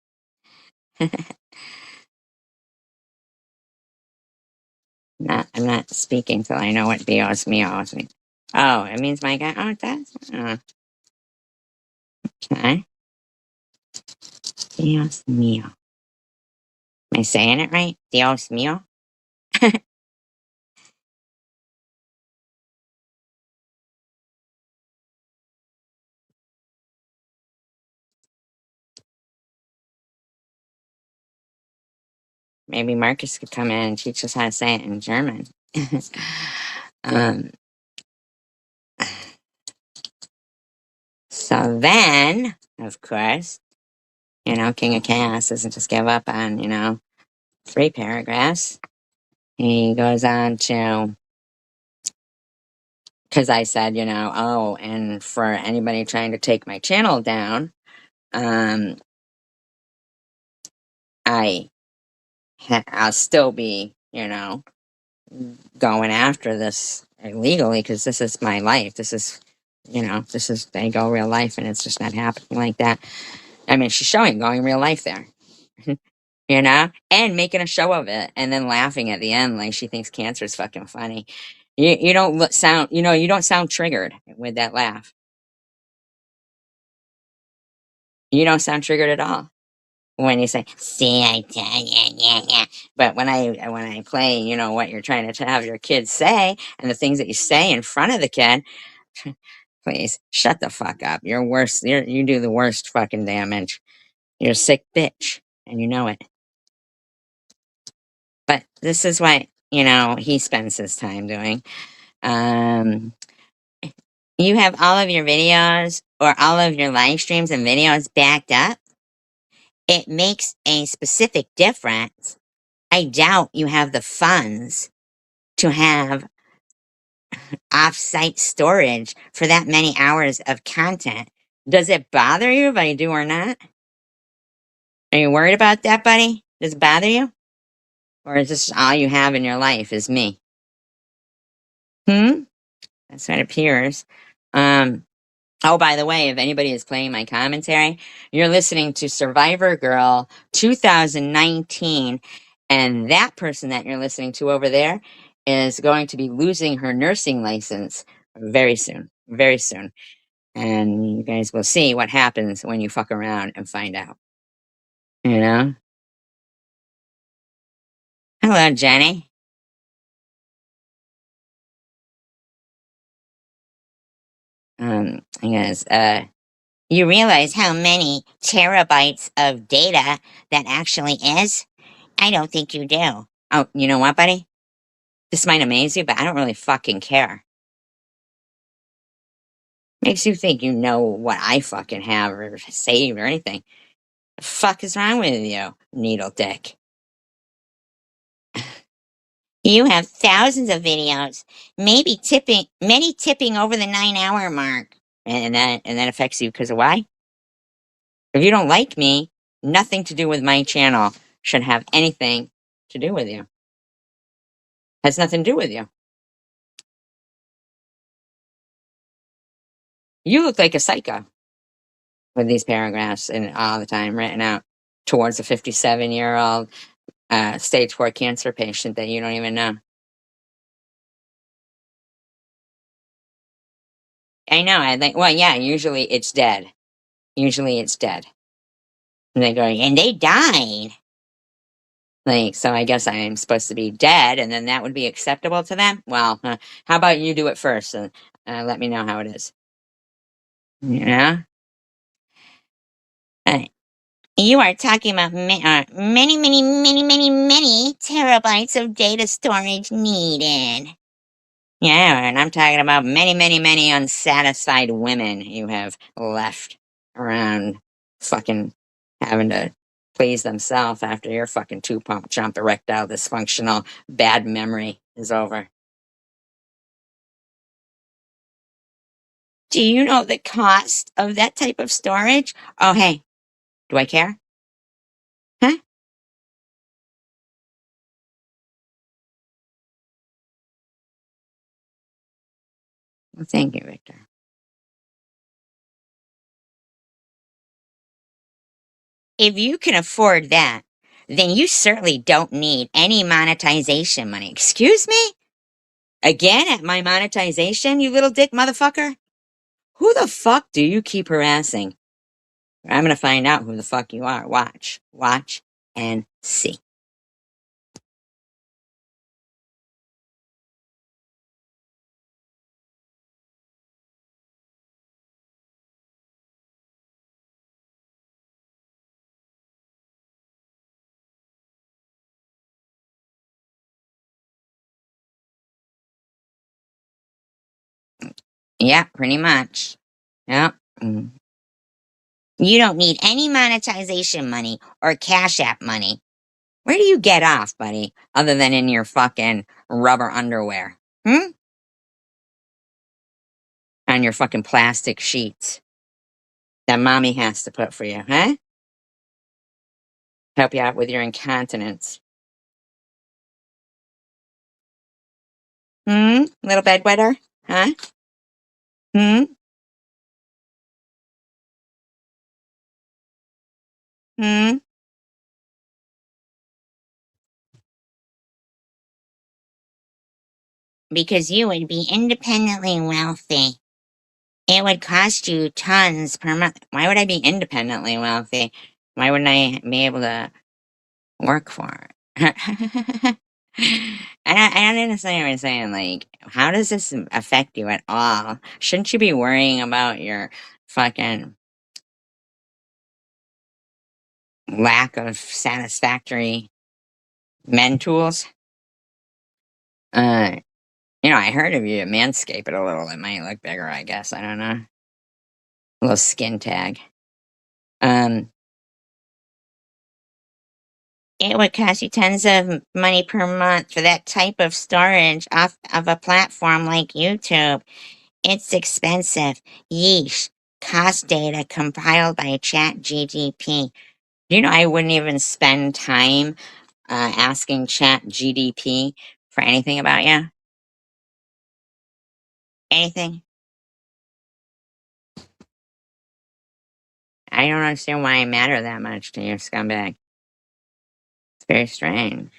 Speaker 1: I'm not speaking till I know what Dios mío means. Oh, it means my God. Oh, it does? Okay. Dios mío. Am I saying it right? Dios mío? Maybe Marcus could come in and teach us how to say it in German. um, so then, of course, King of Chaos doesn't just give up on, 3 paragraphs. He goes on to, because I said, oh, and for anybody trying to take my channel down, um, I'll still be, going after this illegally because this is my life. This is, this is they go real life, and it's just not happening like that. I mean, she's showing going real life there, and making a show of it, and then laughing at the end like she thinks cancer is fucking funny. You don't sound, you don't sound triggered with that laugh. You don't sound triggered at all when you say, "See, I tell you, yeah, yeah." But when I play, what you're trying to have your kids say and the things that you say in front of the kid, please shut the fuck up. You're worse. You do the worst fucking damage. You're a sick bitch, and you know it. But this is what he spends his time doing. Um, you have all of your videos or all of your live streams and videos backed up. It makes a specific difference. I doubt you have the funds to have off-site storage for that many hours of content. Does it bother you if I do or not? Are you worried about that, buddy? Does it bother you? Or is this all you have in your life is me? Hmm? That's what it appears. Oh, by the way, if anybody is playing my commentary, you're listening to Survivor Girl 2019, and that person that you're listening to over there is going to be losing her nursing license very soon, very soon. And you guys will see what happens when you fuck around and find out. You know? Hello, Jenny. Yes, you realize how many terabytes of data that actually is? I don't think you do. Oh, you know what, buddy? This might amaze you, but I don't really fucking care. Makes you think you know what I fucking have or saved or anything. The fuck is wrong with you, needle dick? You have thousands of videos, many tipping over the 9 hour mark. And that affects you because of why? If you don't like me, nothing to do with my channel should have anything to do with you. Has nothing to do with you. You look like a psycho with these paragraphs and all the time written out towards a 57-year-old stage 4 cancer patient that you don't even know. I know. I think, well, yeah, usually it's dead. Usually it's dead. And they go, and they died. Like, so I guess I'm supposed to be dead, and then that would be acceptable to them? Well, how about you do it first and let me know how it is? You know? Uh, you are talking about many, many, many, many, many terabytes of data storage needed. Yeah, and I'm talking about many, many, many unsatisfied women you have left around fucking having to please themselves after your fucking two pump jump erectile dysfunctional bad memory is over. Do you know the cost of that type of storage? Oh, hey, do I care? Huh? Well, thank you, Victor. If you can afford that, then you certainly don't need any monetization money. Excuse me? Again at my monetization, you little dick motherfucker? Who the fuck do you keep harassing? I'm gonna find out who the fuck you are. Watch. Watch and see. Yeah, pretty much. Yep. Mm. You don't need any monetization money or Cash App money. Where do you get off, buddy, other than in your fucking rubber underwear? Hmm? On your fucking plastic sheets that mommy has to put for you, huh? Help you out with your incontinence. Hmm? Little bedwetter? Huh? Hmm? Hmm? Because you would be independently wealthy. It would cost you tons per month. Why would I be independently wealthy? Why wouldn't I be able to work for it? I don't understand what you're saying. Like, how does this affect you at all? Shouldn't you be worrying about your fucking lack of satisfactory men tools? Uh, I heard of you manscape it a little. It might look bigger, I guess. I don't know. A little skin tag. Um, it would cost you tons of money per month for that type of storage off of a platform like YouTube. It's expensive. Yeesh. Cost data compiled by ChatGDP. I wouldn't even spend time asking ChatGDP for anything about you? Anything? I don't understand why I matter that much to you, scumbag. It's very strange.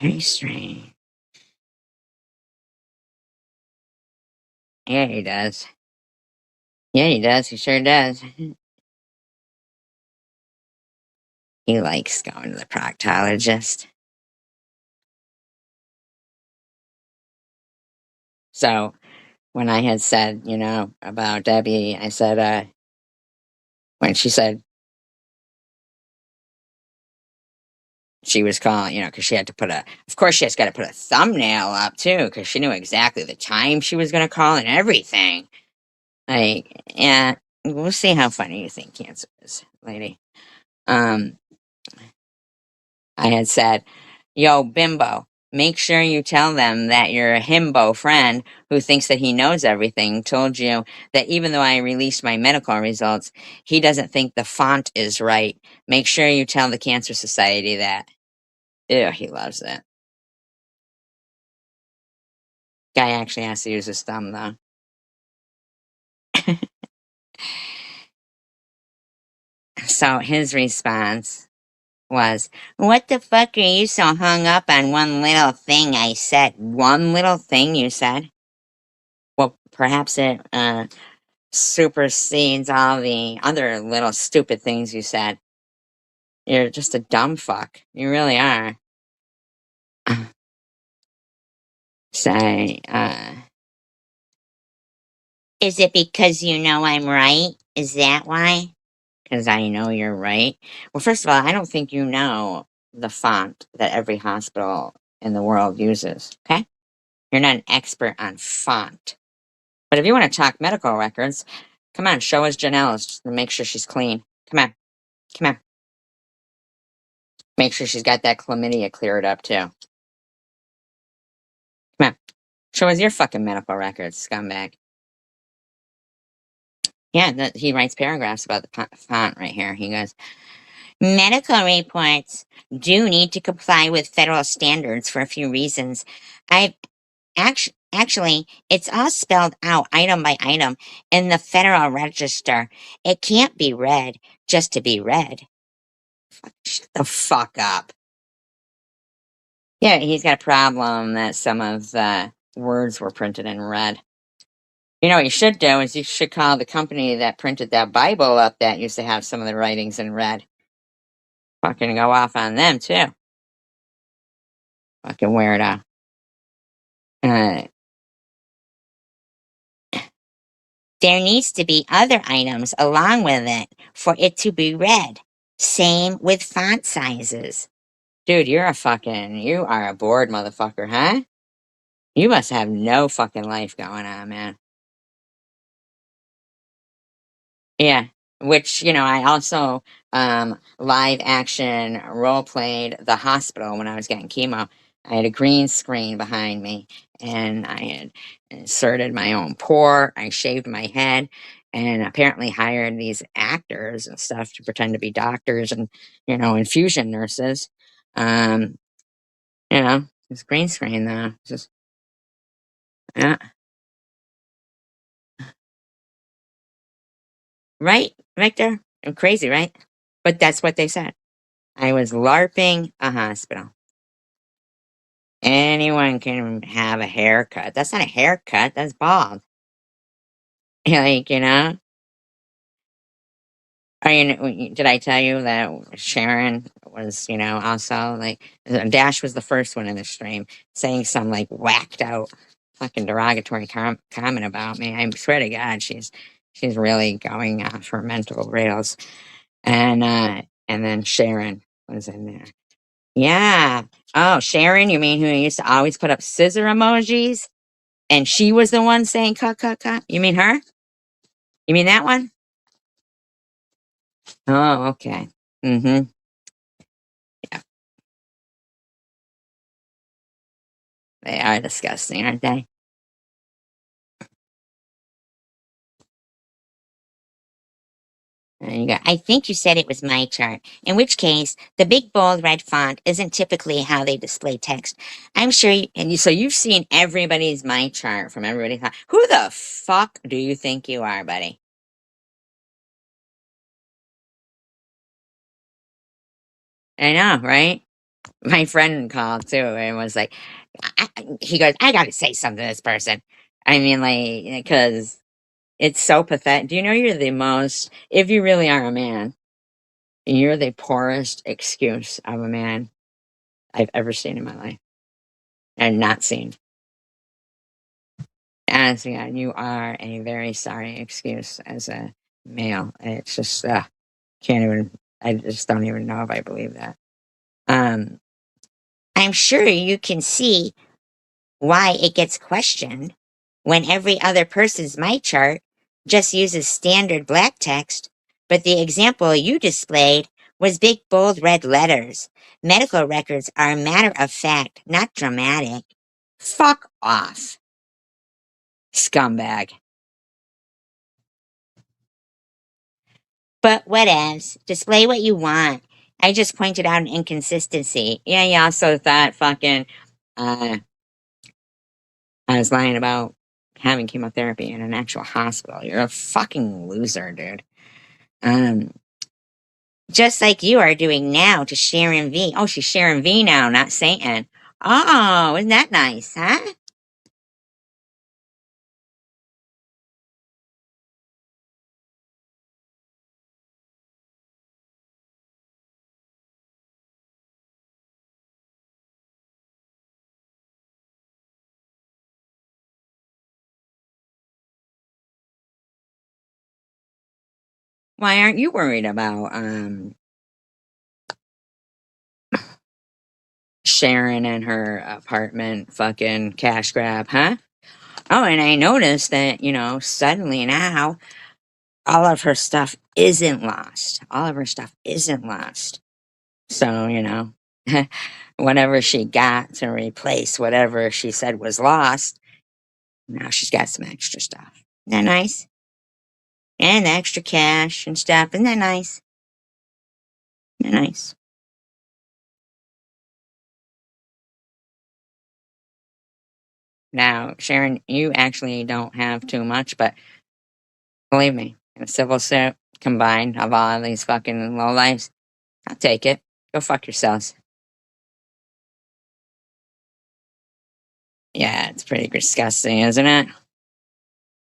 Speaker 1: Very strange. Yeah, he does. Yeah, he does. He sure does. He likes going to the proctologist. So when I had said, about Debbie, I said, when she said she was calling, because she had to of course, she has got to put a thumbnail up too, because she knew exactly the time she was going to call and everything. Like, yeah, we'll see how funny you think cancer is, lady. Um, I had said, yo, bimbo, make sure you tell them that your himbo friend who thinks that he knows everything told you that even though I released my medical results, he doesn't think the font is right. Make sure you tell the Cancer Society that. Ew, he loves it. Guy actually has to use his thumb, though. So his response was, what the fuck are you so hung up on one little thing I said? One little thing you said? Well, perhaps it supersedes all the other little stupid things you said. You're just a dumb fuck. You really are. Say, is it because you know I'm right? Is that why? Because I know you're right. Well, first of all, I don't think you know the font that every hospital in the world uses. Okay? You're not an expert on font. But if you want to talk medical records, come on, show us Janelle's and make sure she's clean. Come on. Come on. Make sure she's got that chlamydia cleared up too. Come on. Show us your fucking medical records, scumbag. Yeah, he writes paragraphs about the font right here. He goes, medical reports do need to comply with federal standards for a few reasons. I've actually, it's all spelled out item by item in the Federal Register. It can't be read just to be read. Shut the fuck up. Yeah, he's got a problem that some of the words were printed in red. You know what you should do is you should call the company that printed that Bible up that used to have some of the writings in red. Fucking go off on them too. Fucking weirdo. Uh, there needs to be other items along with it for it to be read. Same with font sizes. Dude, you are a bored motherfucker, huh? You must have no fucking life going on, man. Yeah, which, I also live action role played the hospital when I was getting chemo. I had a green screen behind me and I had inserted my own port. I shaved my head and apparently hired these actors and stuff to pretend to be doctors and, infusion nurses. Um, this green screen though. Just yeah. Right, Victor? I'm crazy, right? But that's what they said. I was LARPing a hospital. Anyone can have a haircut. That's not a haircut, that's bald. Like, did I tell you that Sharon was, also like, Dash was the first one in the stream saying some like whacked out fucking derogatory comment about me. I swear to God, she's really going off her mental rails. And then Sharon was in there. Yeah. Oh, Sharon, you mean who used to always put up scissor emojis? And she was the one saying cut, cut, cut? You mean her? You mean that one? Oh, okay. Mm-hmm. Yeah, they are disgusting, aren't they? There you go. I think you said it was my chart, in which case the big bold red font isn't typically how they display text. I'm sure so you've seen everybody's my chart from everybody's. Who the fuck do you think you are, buddy? I know, right? My friend called too and was like, he goes, I gotta say something to this person. I mean, like, because it's so pathetic. Do you know you're the most, if you really are a man, you're the poorest excuse of a man I've ever seen in my life and not seen. Honestly, God, you are a very sorry excuse as a male. It's just, can't even, I just don't even know if I believe that. Um, I'm sure you can see why it gets questioned when every other person's my chart just uses standard black text, but the example you displayed was big bold red letters. Medical records are a matter of fact, not dramatic. Fuck off, scumbag. But whatevs, display what you want. I just pointed out an inconsistency. Yeah, you also thought fucking uh I was lying about having chemotherapy in an actual hospital. You're a fucking loser, dude. Um, just like you are doing now to Sharon V. Oh, she's Sharon V now, not Satan. Oh, isn't that nice, huh? Why aren't you worried about Sharon and her apartment fucking cash grab, huh? Oh, and I noticed that, suddenly now all of her stuff isn't lost. All of her stuff isn't lost. So, whatever she got to replace whatever she said was lost, now she's got some extra stuff. Isn't that nice? And extra cash and stuff. Isn't that nice? Isn't that nice? Now, Sharon, you actually don't have too much, but believe me, in a civil suit combined of all of these fucking lowlifes, I'll take it. Go fuck yourselves. Yeah, it's pretty disgusting, isn't it?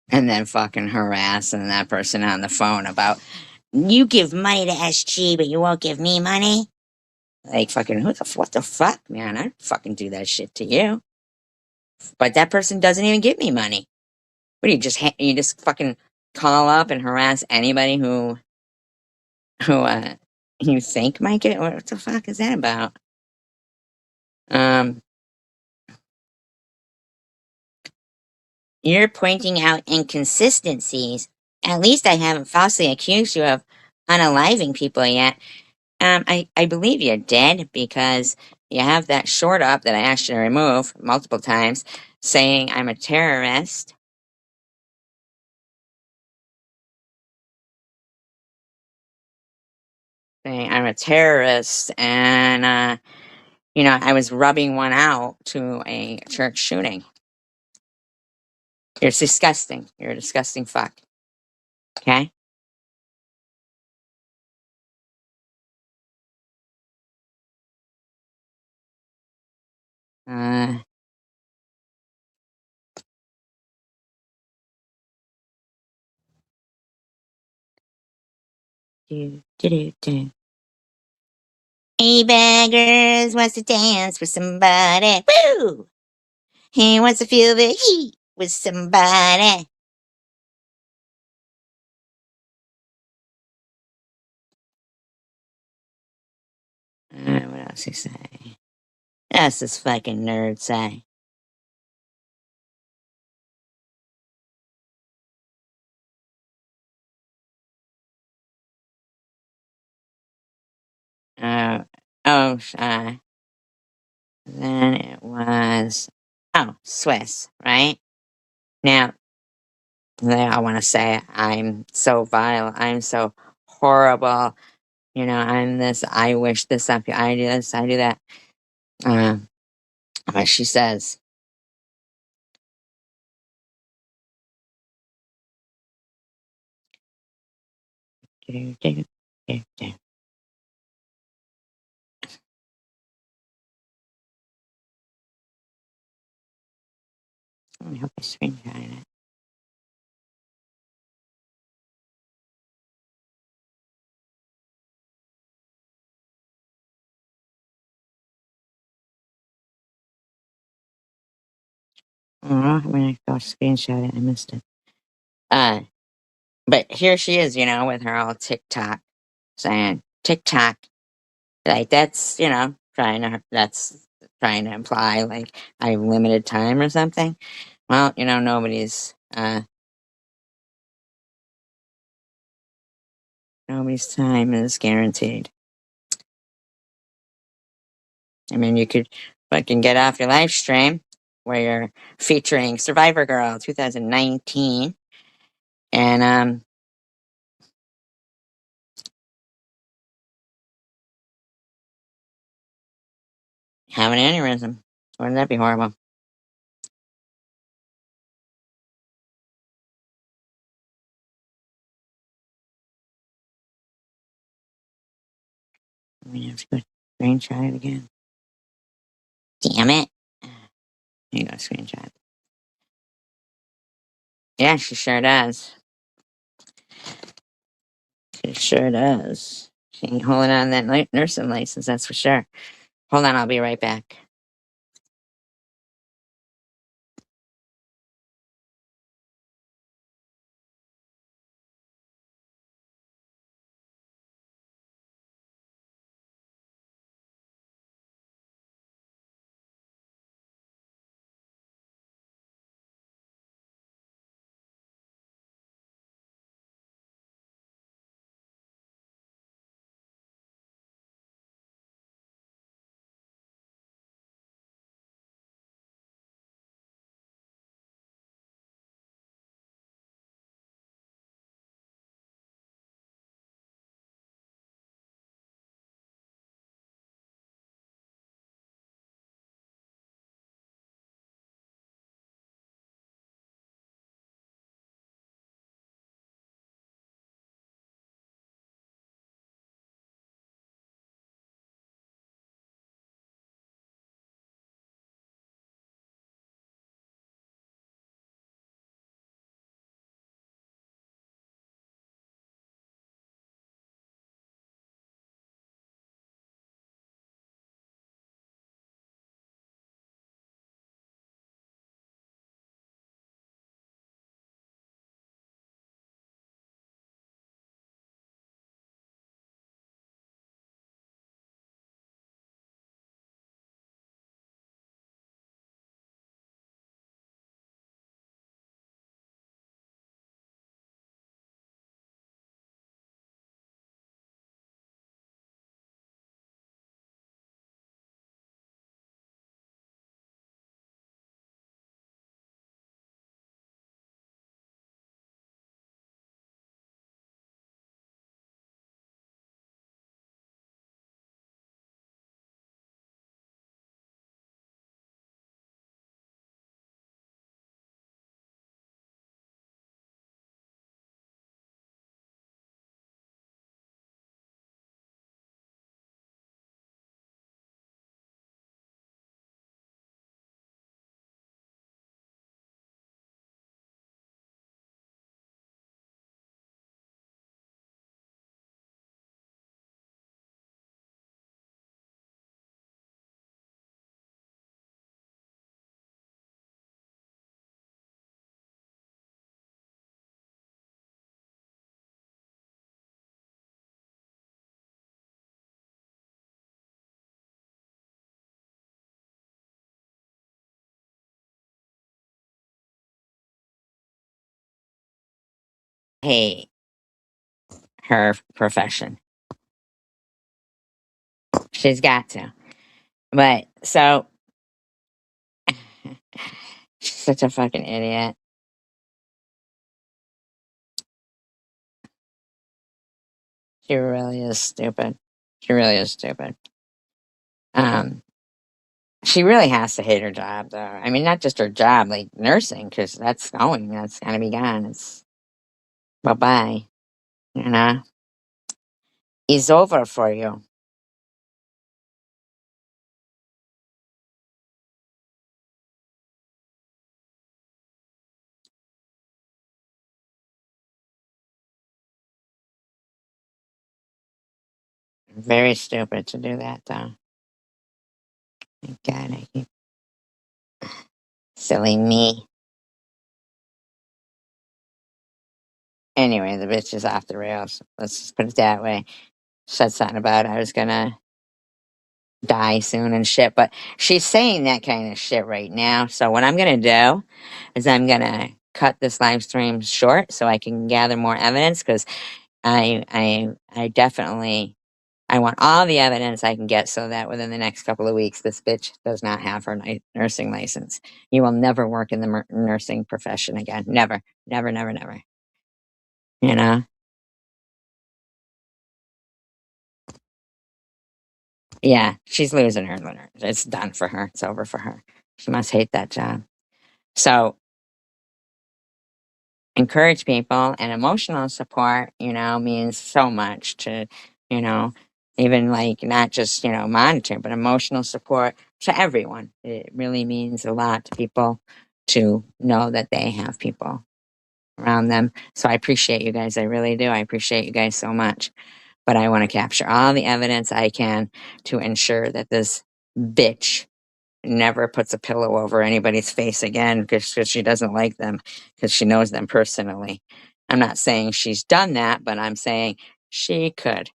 Speaker 1: And then fucking harassing that person on the phone about, you give money to SG, but you won't give me money? Like, fucking, what the fuck, man? I'd fucking do that shit to you. But that person doesn't even give me money. What do you just, you just fucking call up and harass anybody who you think might get, what the fuck is that about? Um, you're pointing out inconsistencies. At least I haven't falsely accused you of unaliving people yet. I believe you're dead because you have that short up that I asked you to remove multiple times saying I'm a terrorist. Saying I'm a terrorist and, I was rubbing one out to a church shooting. You're disgusting. You're a disgusting fuck. Okay? Uh, do, do, do, do. Hey, beggars wants to dance with somebody. Woo! He wants to feel the heat with somebody. What else he say? That's this fucking nerd say. Uh, oh, then it was, Swiss, right? Now, I want to say I'm so vile. I'm so horrible. I'm this. I wish this up. I do this. I do that. Uh, but she says, do, do, do, do. I hope I screenshot it. Oh, I'm gonna go screenshot it. I missed it. Uh, but here she is, with her all TikTok saying TikTok, like that's trying to imply like I have limited time or something. Well, nobody's time is guaranteed. I mean, you could fucking get off your live stream where you're featuring Survivor Girl 2019 and have an aneurysm. Wouldn't that be horrible? I mean, have to go screenshot it again. Damn it. Here you go, screenshot. Yeah, she sure does. She sure does. She ain't holding on that nursing license, that's for sure. Hold on, I'll be right back. hate her profession. She's got to. But so she's such a fucking idiot. She really is stupid. She really is stupid. Um, she really has to hate her job, though. I mean, not just her job, like nursing, because that's going. That's gonna be gone. It's bye bye. You know, it's over for you. Very stupid to do that, though. My God, I keep silly me. Anyway, the bitch is off the rails. Let's just put it that way. Said something about I was gonna die soon and shit, but she's saying that kind of shit right now. So what I'm gonna do is I'm gonna cut this live stream short so I can gather more evidence because I definitely I want all the evidence I can get so that within the next couple of weeks this bitch does not have her nursing license. You will never work in the nursing profession again. Never, never, never, never. You know? Yeah, she's losing her. It's done for her. It's over for her. She must hate that job. So encourage people and emotional support, means so much to, you know, even like not just, monitoring, but emotional support to everyone. It really means a lot to people to know that they have people around them. So I appreciate you guys. I really do. I appreciate you guys so much. But I want to capture all the evidence I can to ensure that this bitch never puts a pillow over anybody's face again because she doesn't like them because she knows them personally. I'm not saying she's done that, but I'm saying she could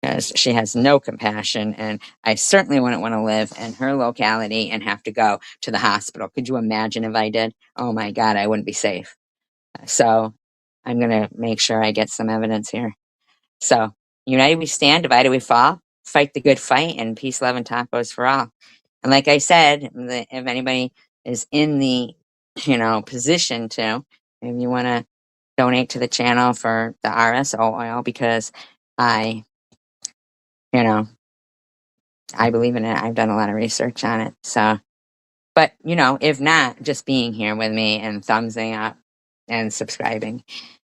Speaker 1: because she has no compassion. And I certainly wouldn't want to live in her locality and have to go to the hospital. Could you imagine if I did? Oh my God, I wouldn't be safe. So I'm going to make sure I get some evidence here. So, united we stand, divided we fall. Fight the good fight, and peace, love, and tacos for all. And like I said, if anybody is in the, position to, if you want to donate to the channel for the RSO oil, because I, you know, I believe in it. I've done a lot of research on it. So, but if not, just being here with me and thumbsing up and subscribing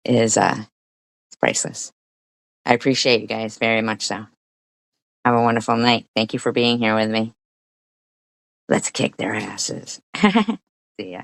Speaker 1: is it's priceless. I appreciate you guys very much. So. Have a wonderful night. Thank you for being here with me. Let's kick their asses. See ya.